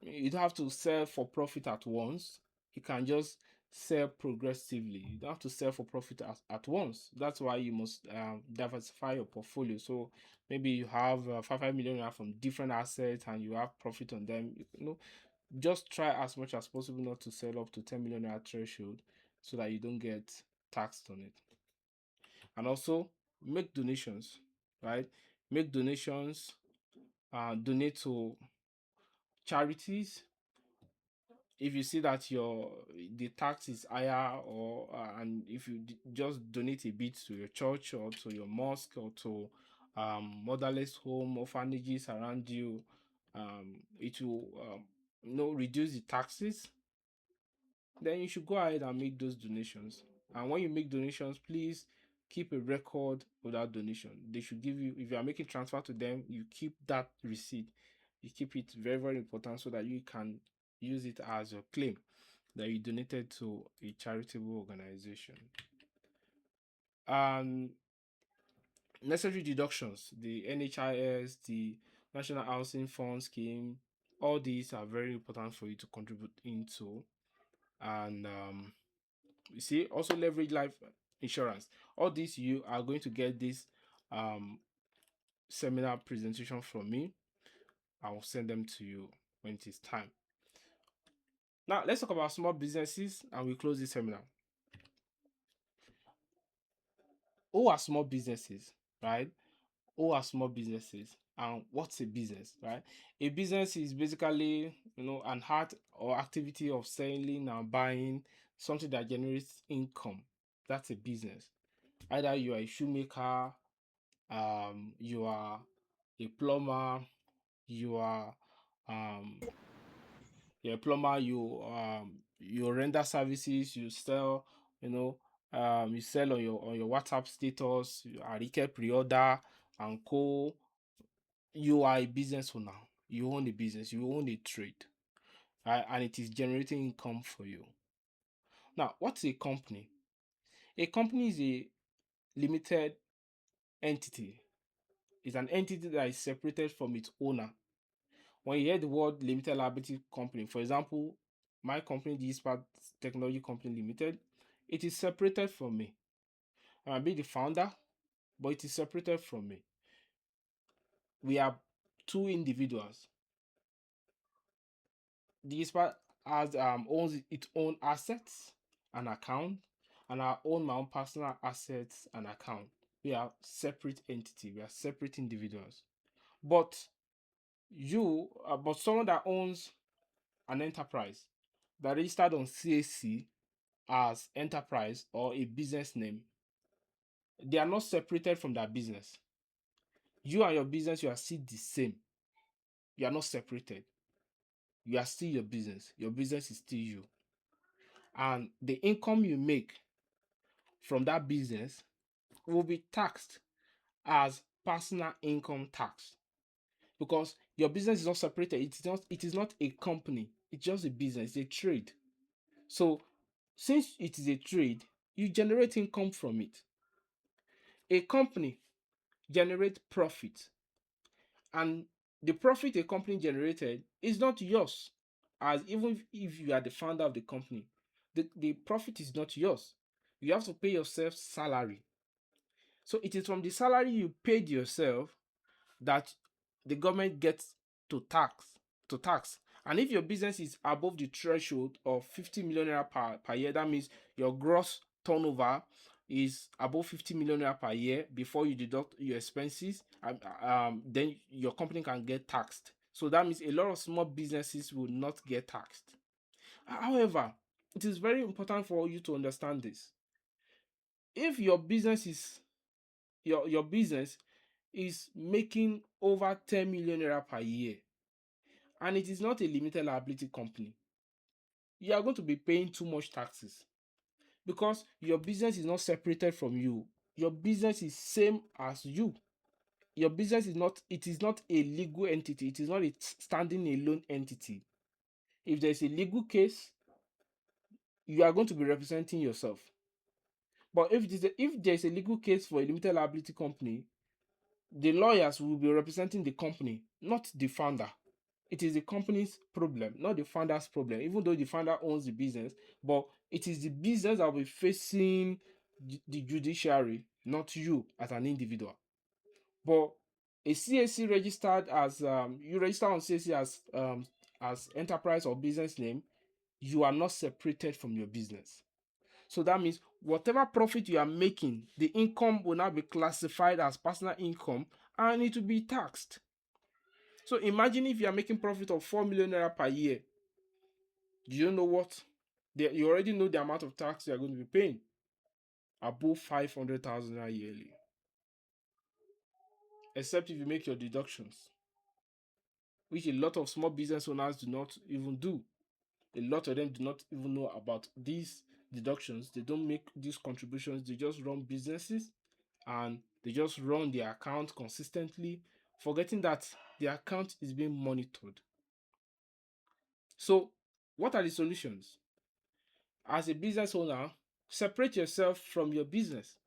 You don't have to sell for profit at once. You can just sell progressively. You don't have to sell for profit at once. That's why you must diversify your portfolio. So maybe you have 5 million naira from different assets and you have profit on them. Just try as much as possible not to sell up to 10 million naira threshold so that you don't get taxed on it. And also make donations, right? Make donations, donate to charities. If you see that the tax is higher, or and if you just donate a bit to your church or to your mosque or to motherless home orphanages around you, it will reduce the taxes. Then you should go ahead and make those donations. And when you make donations, please keep a record of that donation. They should give you, if you are making transfer to them, you keep that receipt. You keep it very, very important so that you can use it as your claim that you donated to a charitable organization. And necessary deductions, the NHIS, the National Housing Fund Scheme, all these are very important for you to contribute into. And you see, also leverage life insurance. All these you are going to get this seminar presentation from me. I will send them to you when it is time. Now let's talk about small businesses and we close this seminar. Who are small businesses, right? Who are small businesses and what's a business, right? A business is basically an art or activity of selling and buying something that generates income. That's a business. Either you are a shoemaker, you are a plumber, you are um you render services, you sell, you sell on your WhatsApp status, Arike pre-order and co. You are a business owner. You own a business, you own a trade, right? And it is generating income for you. Now, what's a company? A company is a limited entity. It's an entity that is separated from its owner. When you hear the word limited liability company, for example, my company, the Smart Technology Company Limited, it is separated from me. I might be the founder, but it is separated from me. We are two individuals. The Smart has owns its own assets and account, and I own my own personal assets and account. We are separate entity. We are separate individuals. But but someone that owns an enterprise that registered on CAC as enterprise or a business name, they are not separated from that business. You and your business, you are still the same. You are not separated. You are still your business. Your business is still you. And the income you make from that business will be taxed as personal income tax, because your business is not separated. It is not a company. It's just a business, a trade. So since it is a trade, you generate income from it. A company generates profit, and the profit a company generated is not yours. As even if you are the founder of the company, the profit is not yours. You have to pay yourself salary. So it is from the salary you paid yourself that the government gets to tax. And if your business is above the threshold of 50 million naira per year, that means your gross turnover is above 50 million naira per year before you deduct your expenses, then your company can get taxed. So that means a lot of small businesses will not get taxed. However, it is very important for you to understand this. If your business is making over 10 million naira per year and it is not a limited liability company, you are going to be paying too much taxes because your business is not separated from you. Your business is same as you. Your business is not a legal entity. It is not a standing alone entity. If there's a legal case, you are going to be representing yourself. But if there's a legal case for a limited liability company, the lawyers will be representing the company, not the founder. It is the company's problem, not the founder's problem, even though the founder owns the business. But it is the business that will be facing the judiciary, not you as an individual. But a CAC registered as you register on CAC as enterprise or business name, you are not separated from your business. So that means whatever profit you are making, the income will now be classified as personal income and it will be taxed. So imagine if you are making profit of 4 million naira per year. Do you know what? You already know the amount of tax you are going to be paying, above 500,000 naira yearly. Except if you make your deductions, which a lot of small business owners do not even do. A lot of them do not even know about these deductions. They don't make these contributions. They just run businesses and they just run their account consistently, forgetting that the account is being monitored. So, what are the solutions? As a business owner, separate yourself from your business.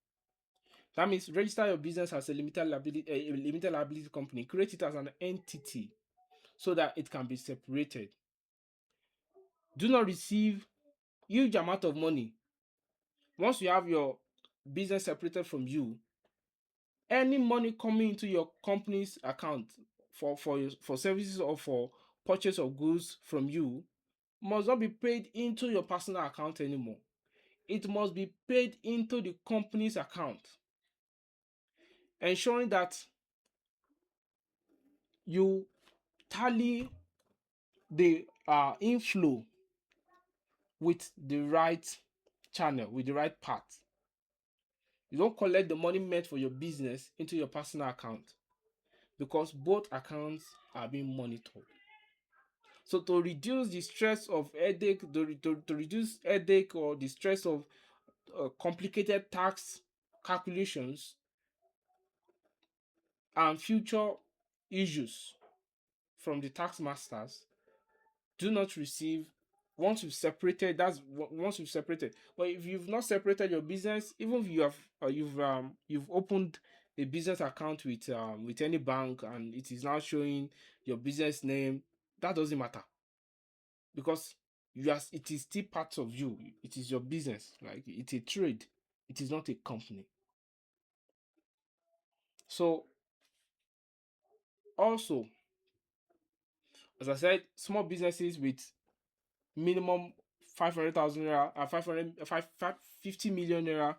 That means register your business as a limited liability company. Create it as an entity so that it can be separated. Do not receive huge amount of money. Once you have your business separated from you, any money coming into your company's account for services or for purchase of goods from you must not be paid into your personal account anymore. It must be paid into the company's account, ensuring that you tally the inflow with the right channel, with the right path. You don't collect the money meant for your business into your personal account because both accounts are being monitored. So to reduce the stress of headache, to reduce headache or the stress of complicated tax calculations and future issues from the tax masters, do not receive once you've separated. That's once you've separated. But if you've not separated your business, even if you have you've opened a business account with any bank and it is now showing your business name, that doesn't matter because it is still part of you. It is your business. Like it's a trade. It is not a company. So also, as I said, small businesses with minimum 500,000 naira, 50 million naira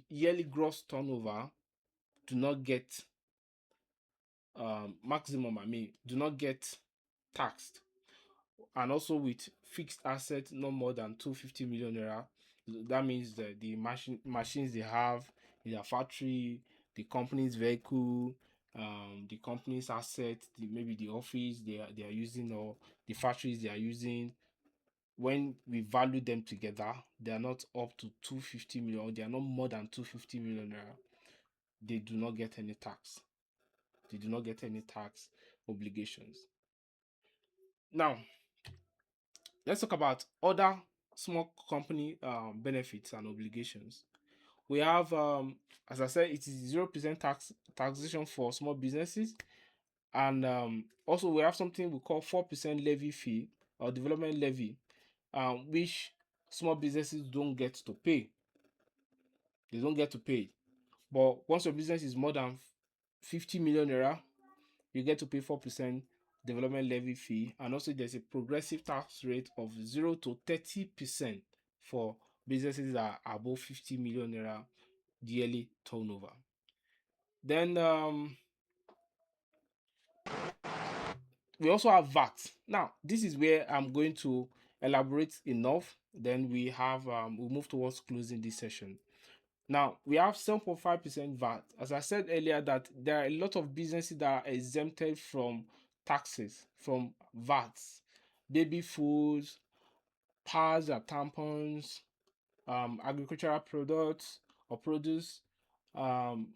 yearly gross turnover do not get maximum. I mean, do not get taxed, and also with fixed assets no more than 250 million naira. That means that the machines they have in their factory, the company's vehicle, the company's assets, maybe the office they are using or the factories they are using. When we value them together, they are not up to 250 million. They are not more than 250 million naira. They do not get any tax. They do not get any tax obligations. Now, let's talk about other small company benefits and obligations. We have, as I said, it is 0% taxation for small businesses, and also we have something we call 4% levy fee or development levy, which small businesses don't get to pay. They don't get to pay. But once your business is more than 50 million naira, you get to pay 4% development levy fee, and also there's a progressive tax rate of 0 to 30% for businesses that are above 50 million naira yearly turnover. Then we also have VAT. Now, this is where I'm going to elaborate enough. Then we have we'll move towards closing this session. Now, we have 7.5% VAT. As I said earlier, that there are a lot of businesses that are exempted from taxes, from VATs, baby foods, pads and tampons, agricultural products or produce, um,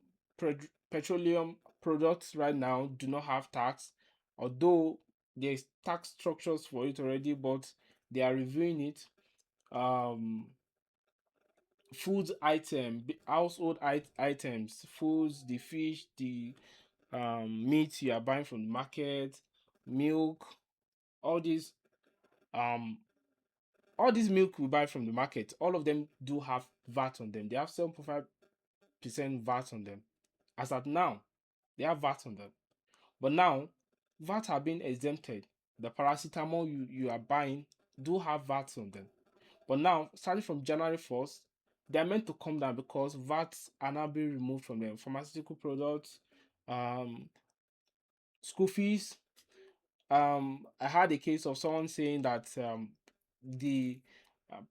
petroleum products right now do not have tax, although there's tax structures for it already, but they are reviewing it. Um, food item, household items, foods, the fish, the meat you are buying from the market, milk, all these um all these milk we buy from the market, all of them do have VAT on them. They have 7.5% VAT on them. As at now, they have VAT on them. But now, VAT have been exempted. The paracetamol you are buying do have VAT on them. But now, starting from January 1st, they are meant to come down because VATs are now being removed from them. Pharmaceutical products, um, school fees. I had a case of someone saying that the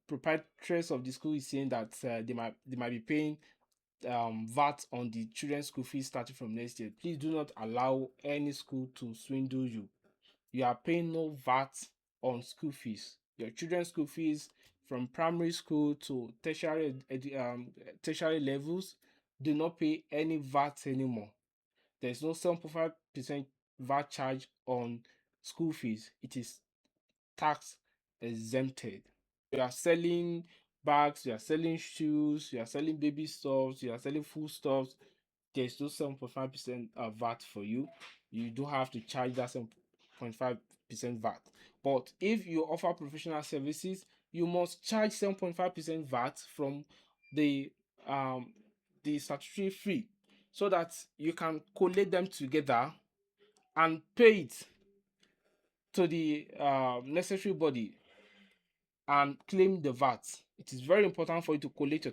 proprietors of the school is saying that they might be paying VAT on the children's school fees starting from next year. Please do not allow any school to swindle you. You are paying no VAT on school fees. Your children's school fees from primary school to tertiary levels do not pay any VAT anymore. There's no 7.5% VAT charge on school fees. It is tax exempted. You are selling bags, you are selling shoes, you are selling baby stuffs, you are selling food stuffs. There's no 7.5% VAT for you. You do have to charge that 7.5% VAT. But if you offer professional services, you must charge 7.5% VAT from the um the statutory fee so that you can collate them together and pay it to the necessary body and claim the VAT. It is very important for you to collect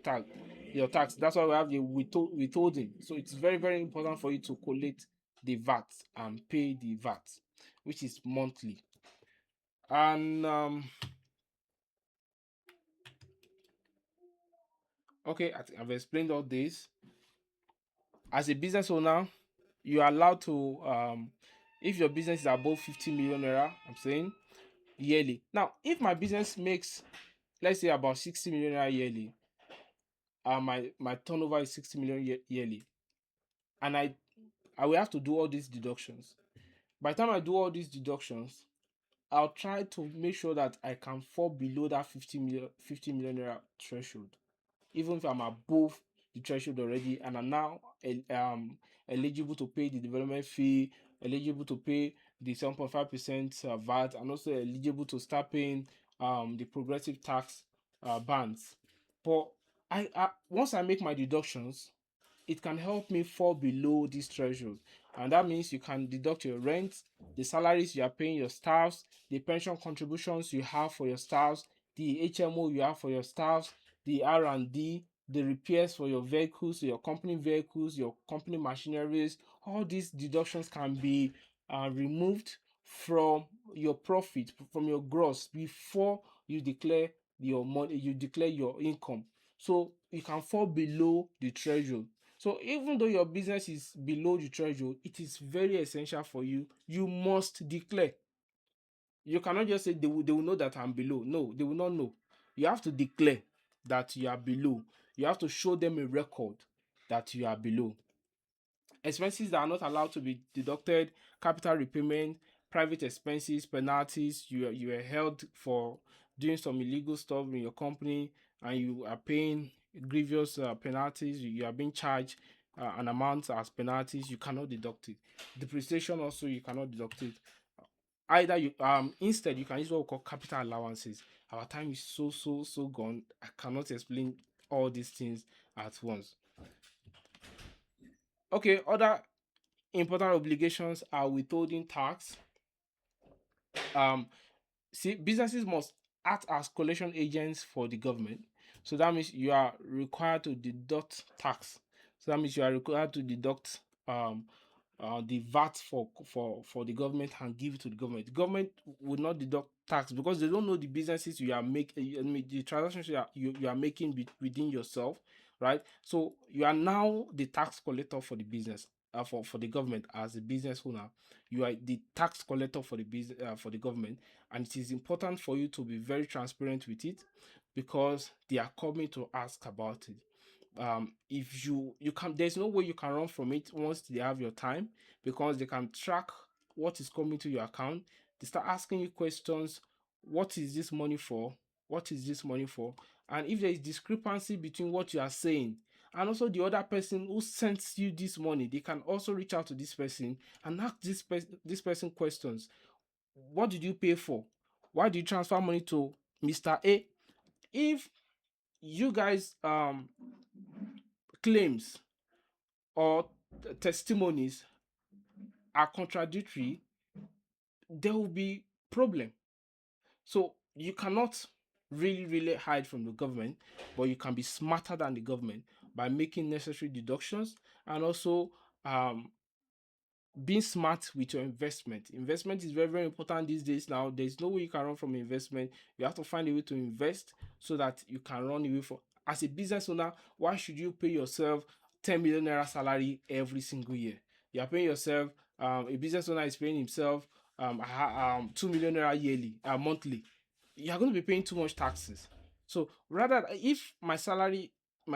your tax. That's why we have the withholding. So it's very, very important for you to collect the VAT and pay the VAT, which is monthly. And okay, I think I've explained all this. As a business owner, you are allowed to if your business is above 50 million naira, I'm saying yearly. Now, if my business makes, let's say, about 60 million naira yearly, my turnover is 60 million yearly, and I will have to do all these deductions. By the time I do all these deductions, I'll try to make sure that I can fall below that 50 million naira threshold, even if I'm above the threshold already, and I'm now eligible to pay the development fee, eligible to pay the 7.5% VAT, and also eligible to start paying the progressive tax bands. But once I make my deductions, it can help me fall below this threshold. And that means you can deduct your rent, the salaries you are paying your staffs, the pension contributions you have for your staffs, the HMO you have for your staffs, the R&D, the repairs for your vehicles, your company vehicles, your company machineries. All these deductions can be removed from your profit, from your gross, before you declare your money, you declare your income. So you can fall below the threshold. So even though your business is below the threshold, it is very essential for you. You must declare. You cannot just say they will know that I'm below. No, they will not know. You have to declare that you are below. You have to show them a record that you are below. Expenses that are not allowed to be deducted: capital repayment, private expenses, penalties. You are held for doing some illegal stuff in your company, and you are paying grievous penalties. You are being charged an amount as penalties. You cannot deduct it. Depreciation also, you cannot deduct it. Either you instead you can use what we call capital allowances. Our time is so gone. I cannot explain all these things at once. Okay, other important obligations are withholding tax. um See, businesses must act as collection agents for the government. So that means you are required to deduct tax. So that means you are required to deduct the VAT for the government and give it to the government. The government would not deduct tax because they don't know the businesses you are making, I mean, the transactions you are making within yourself, right? So you are now the tax collector for the business, for the government. As a business owner, you are the tax collector for the business, for the government, and it is important for you to be very transparent with it because they are coming to ask about it. If you can, there's no way you can run from it once they have your time, because they can track what is coming to your account. They start asking you questions: what is this money for? What is this money for? And if there is discrepancy between what you are saying and also the other person who sends you this money, they can also reach out to this person and ask this person questions. What did you pay for? Why did you transfer money to Mr. A? If you guys claims or testimonies are contradictory, there will be problem. So you cannot really hide from the government, but you can be smarter than the government by making necessary deductions and also um, being smart with your investment. Investment is very important these days. Now there's no way you can run from investment. You have to find a way to invest so that you can run away from. As a business owner, why should you pay yourself 10 million naira salary every single year? You are paying yourself, a business owner is paying himself 2 million naira yearly, monthly. You are going to be paying too much taxes. So rather, if my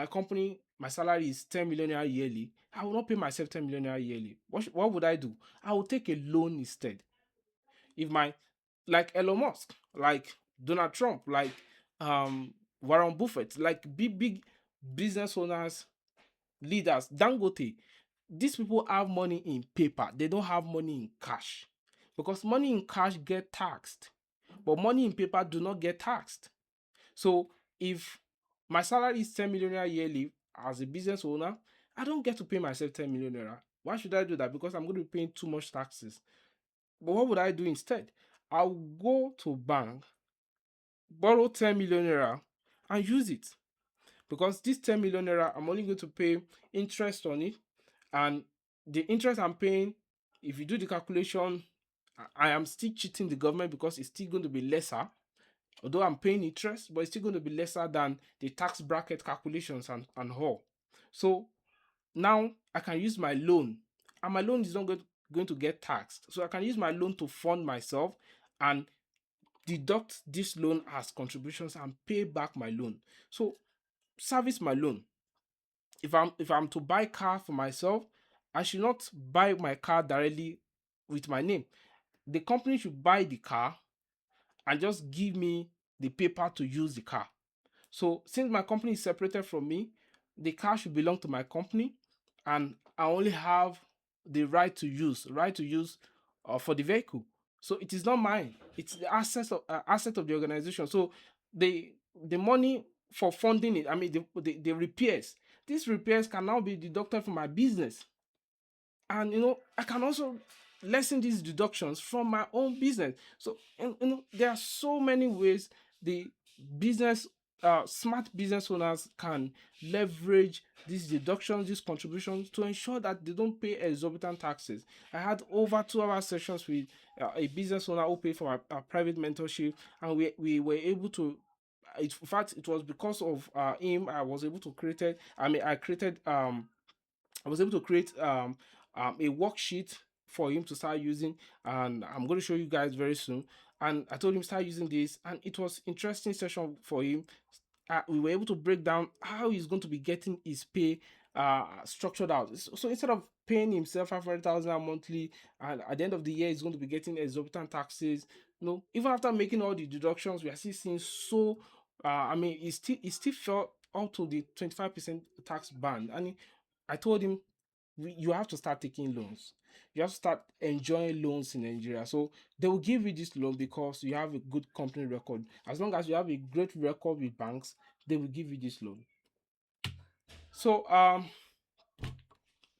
company, my salary is 10 million naira yearly, I will not pay myself 10 million naira yearly. What would I do? I will take a loan instead. If my, like Elon Musk, like Donald Trump, like Warren Buffett, like big business owners, leaders, Dangote, these people have money in paper. They don't have money in cash. Because money in cash get taxed, but money in paper do not get taxed. So if my salary is 10 million naira yearly as a business owner, I don't get to pay myself 10 million naira. Why should I do that? Because I'm going to be paying too much taxes. But what would I do instead? I'll go to bank, borrow 10 million naira and use it. Because this 10 million naira, I'm only going to pay interest on it. And the interest I'm paying, if you do the calculation, I am still cheating the government because it's still going to be lesser, although I'm paying interest, but it's still going to be lesser than the tax bracket calculations and all. So now I can use my loan, and my loan is not going to get taxed. So I can use my loan to fund myself and deduct this loan as contributions and pay back my loan. So service my loan. If I'm to buy car for myself, I should not buy my car directly with my name. The company should buy the car and just give me the paper to use the car. So since my company is separated from me, the car should belong to my company, and I only have the right to use for the vehicle. So it is not mine. It's the asset of the organization. So the money for funding it, I mean the repairs. These repairs can now be deducted from my business, and I can also lessen these deductions from my own business. So there are so many ways the business smart business owners can leverage these deductions, these contributions, to ensure that they don't pay exorbitant taxes. I had over 2 hour sessions with a business owner who paid for our private mentorship, and we were able to, in fact, it was because of him I was able to create it. I was able to create a worksheet for him to start using, and I'm going to show you guys very soon. And I told him start using this, and it was interesting session for him. We were able to break down how he's going to be getting his pay structured out. So instead of paying himself 500,000 monthly, and at the end of the year he's going to be getting exorbitant taxes. Even after making all the deductions, we are still seeing so. I mean, he still fell up to the 25% tax band, and I told him, you have to start taking loans. You have to start enjoying loans in Nigeria. So they will give you this loan because you have a good company record. As long as you have a great record with banks, they will give you this loan. So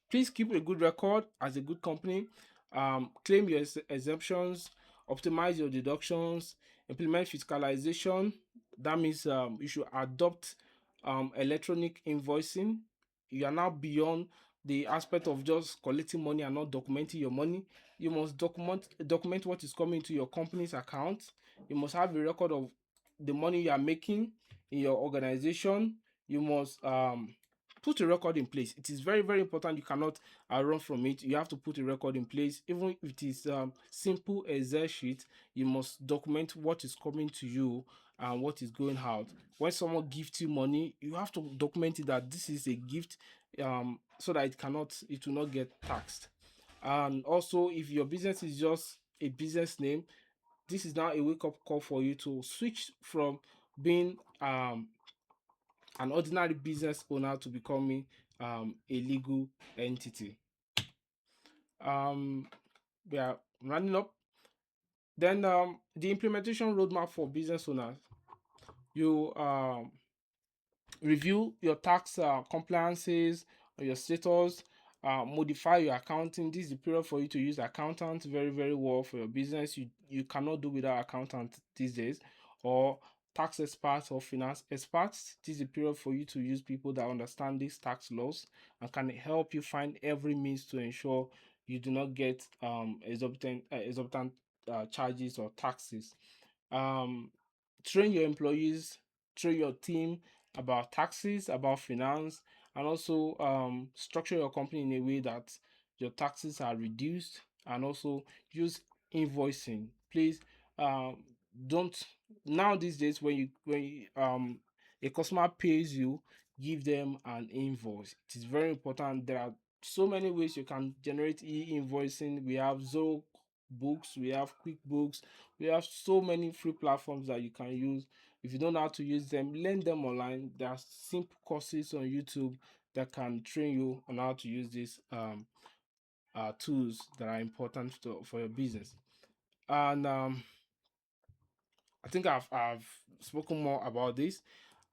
please keep a good record as a good company. Claim your exemptions, optimize your deductions, implement fiscalization. That means you should adopt electronic invoicing. You are now beyond the aspect of just collecting money and not documenting your money. You must document what is coming to your company's account. You must have a record of the money you are making in your organization. You must put a record in place. It is very important. You cannot run from it. You have to put a record in place. Even if it is simple Excel sheet, you must document what is coming to you and what is going out. When someone gives you money, you have to document it that this is a gift, so that it will not get taxed. And also, if your business is just a business name, this is now a wake-up call for you to switch from being an ordinary business owner to becoming a legal entity. um we are running up. Then the implementation roadmap for business owners. You review your tax compliances, your status, modify your accounting. This is the period for you to use accountant very, very well for your business. You cannot do without accountant these days, or tax experts or finance experts. This is the period for you to use people that understand these tax laws and can help you find every means to ensure you do not get exorbitant charges or taxes. um Train your employees, train your team about taxes, about finance, and also structure your company in a way that your taxes are reduced, and also use invoicing. Please, um, don't, now these days when a customer pays you, give them an invoice. It is very important. There are so many ways you can generate e-invoicing. We have Zoro books, we have QuickBooks, we have so many free platforms that you can use. If you don't know how to use them, learn them online. There are simple courses on YouTube that can train you on how to use these tools that are important for your business. And I think I've spoken more about this.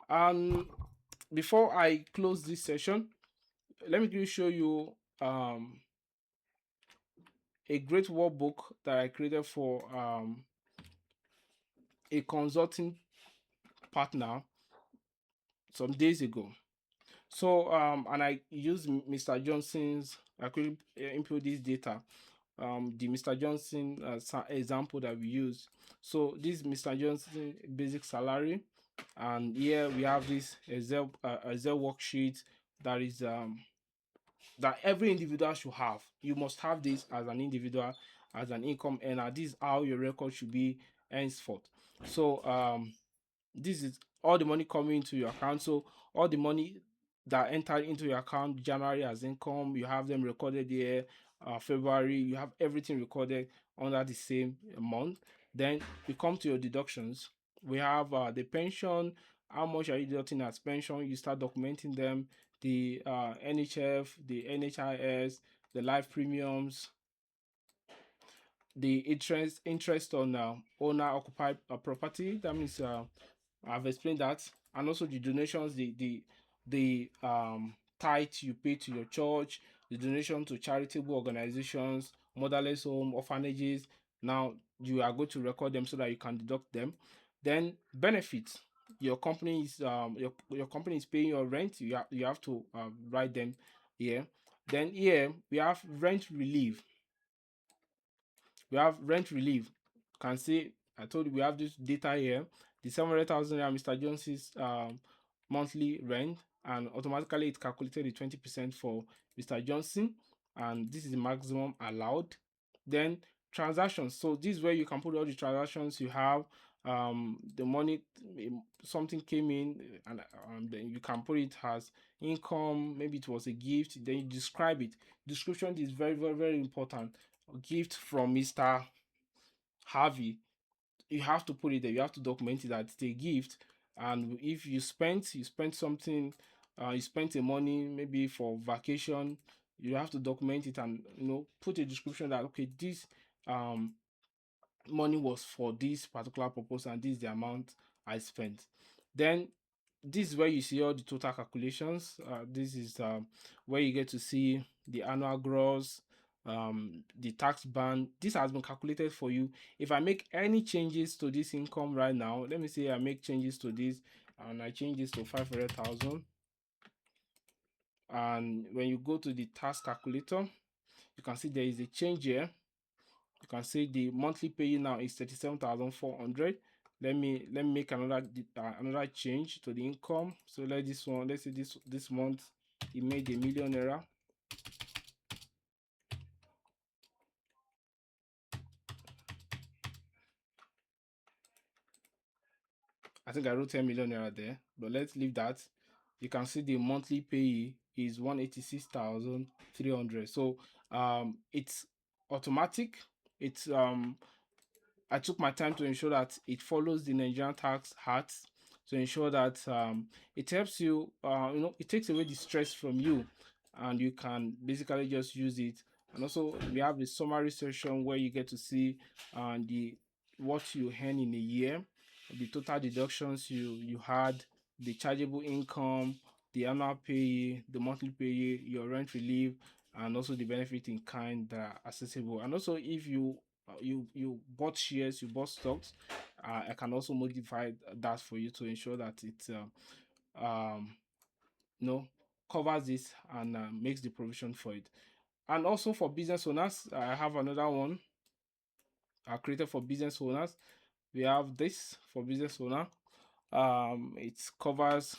And before I close this session, let me show you a great workbook that I created for a consulting partner some days ago. So and I use Mr. Johnson's, I could input this data, the Mr. Johnson example that we use. So this Mr. Johnson basic salary, and here we have this Excel worksheet that is that every individual should have. You must have this as an individual, as an income earner. This is how your record should be henceforth. So this is all the money coming into your account. So all the money that entered into your account January as income, you have them recorded here. February, you have everything recorded under the same month. Then we come to your deductions. We have the pension. How much are you deducting as pension? You start documenting them. The NHF, the NHIS, the life premiums, the interest on owner occupied property. That means I've explained that, and also the donations, the tithe you pay to your church, the donation to charitable organizations, motherless home, orphanages. Now you are going to record them so that you can deduct them. Then benefits. Your company is paying your rent. You have to write them here. Then here we have rent relief. We have rent relief. Can see, I told you we have this data here. The 700,000 Mr. Jones's monthly rent, and automatically it calculated the 20% for Mr. Johnson, and this is the maximum allowed. Then transactions. So this is where you can put all the transactions you have. The money, something came in, and then you can put it as income. Maybe it was a gift. Then you describe it. Description is very, very, very important. A gift from Mr. Harvey, you have to put it there. You have to document it that it's a gift. And if you spent something, you spent the money maybe for vacation, you have to document it and put a description that okay, this um money was for this particular purpose and this is the amount I spent. Then this is where you see all the total calculations. This is where you get to see the annual gross, the tax band. This has been calculated for you. If I make any changes to this income right now, let me say I make changes to this and I change this to 500,000. And when you go to the tax calculator, you can see there is a change here. You can see the monthly pay now is 37,400. Let me make another change to the income. So let's say this month it made a million naira. I think I wrote 10 million naira there, but let's leave that. You can see the monthly pay is 186,300. So it's automatic. It's I took my time to ensure that it follows the Nigerian Tax Act. to ensure that it helps you, it takes away the stress from you, and you can basically just use it. And also we have the summary section where you get to see the what you earn in a year, the total deductions you had, the chargeable income, the annual pay, the monthly pay, your rent relief, and also the benefit in kind that are accessible. And also if you bought shares, you bought stocks, I can also modify that for you to ensure that it um you know covers this and makes the provision for it. And also for business owners, I have another one created for business owners. We have this for business owner. It covers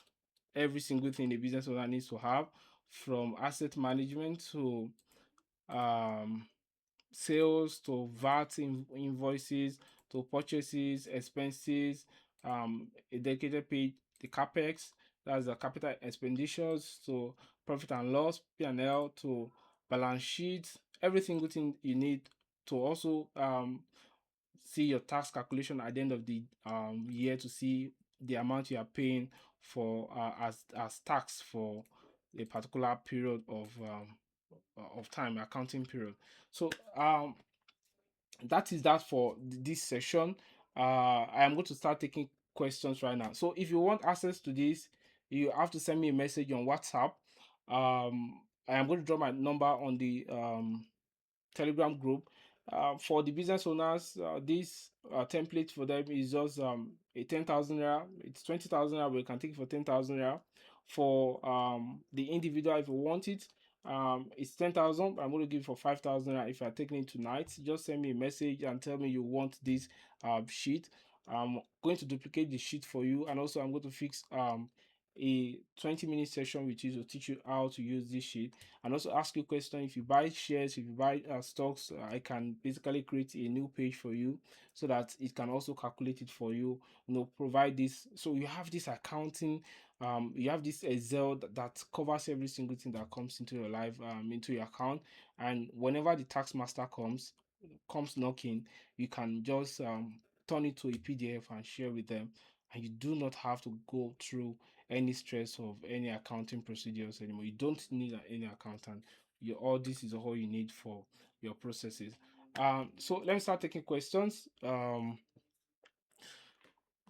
every single thing a business owner needs to have, from asset management to um sales to VAT invoices to purchases, expenses, a dedicated page, the capex, that's the capital expenditures, to profit and loss, P&L, to balance sheet, every single thing you need to also see your tax calculation at the end of the year to see the amount you are paying for as tax for a particular period of time, accounting period. So that is that for this session. I am going to start taking questions right now. So if you want access to this, you have to send me a message on WhatsApp. I am going to drop my number on the Telegram group. For the business owners, this template for them is just a 10,000 naira. It's 20,000 naira, but you can take it for 10,000 naira. For the individual, if you want it, it's 10,000. I'm going to give it for 5,000 naira. If you're taking it tonight, just send me a message and tell me you want this sheet. I'm going to duplicate the sheet for you, and also I'm going to fix a 20-minute session with you to teach you how to use this sheet, and also ask you question. If you buy shares, if you buy stocks, I can basically create a new page for you so that it can also calculate it for you, provide this, so you have this accounting, you have this Excel that covers every single thing that comes into your life, into your account. And whenever the tax master comes knocking, you can just turn it to a PDF and share with them, and you do not have to go through any stress of any accounting procedures anymore. You don't need any accountant. All this is all you need for your processes. So let me start taking questions.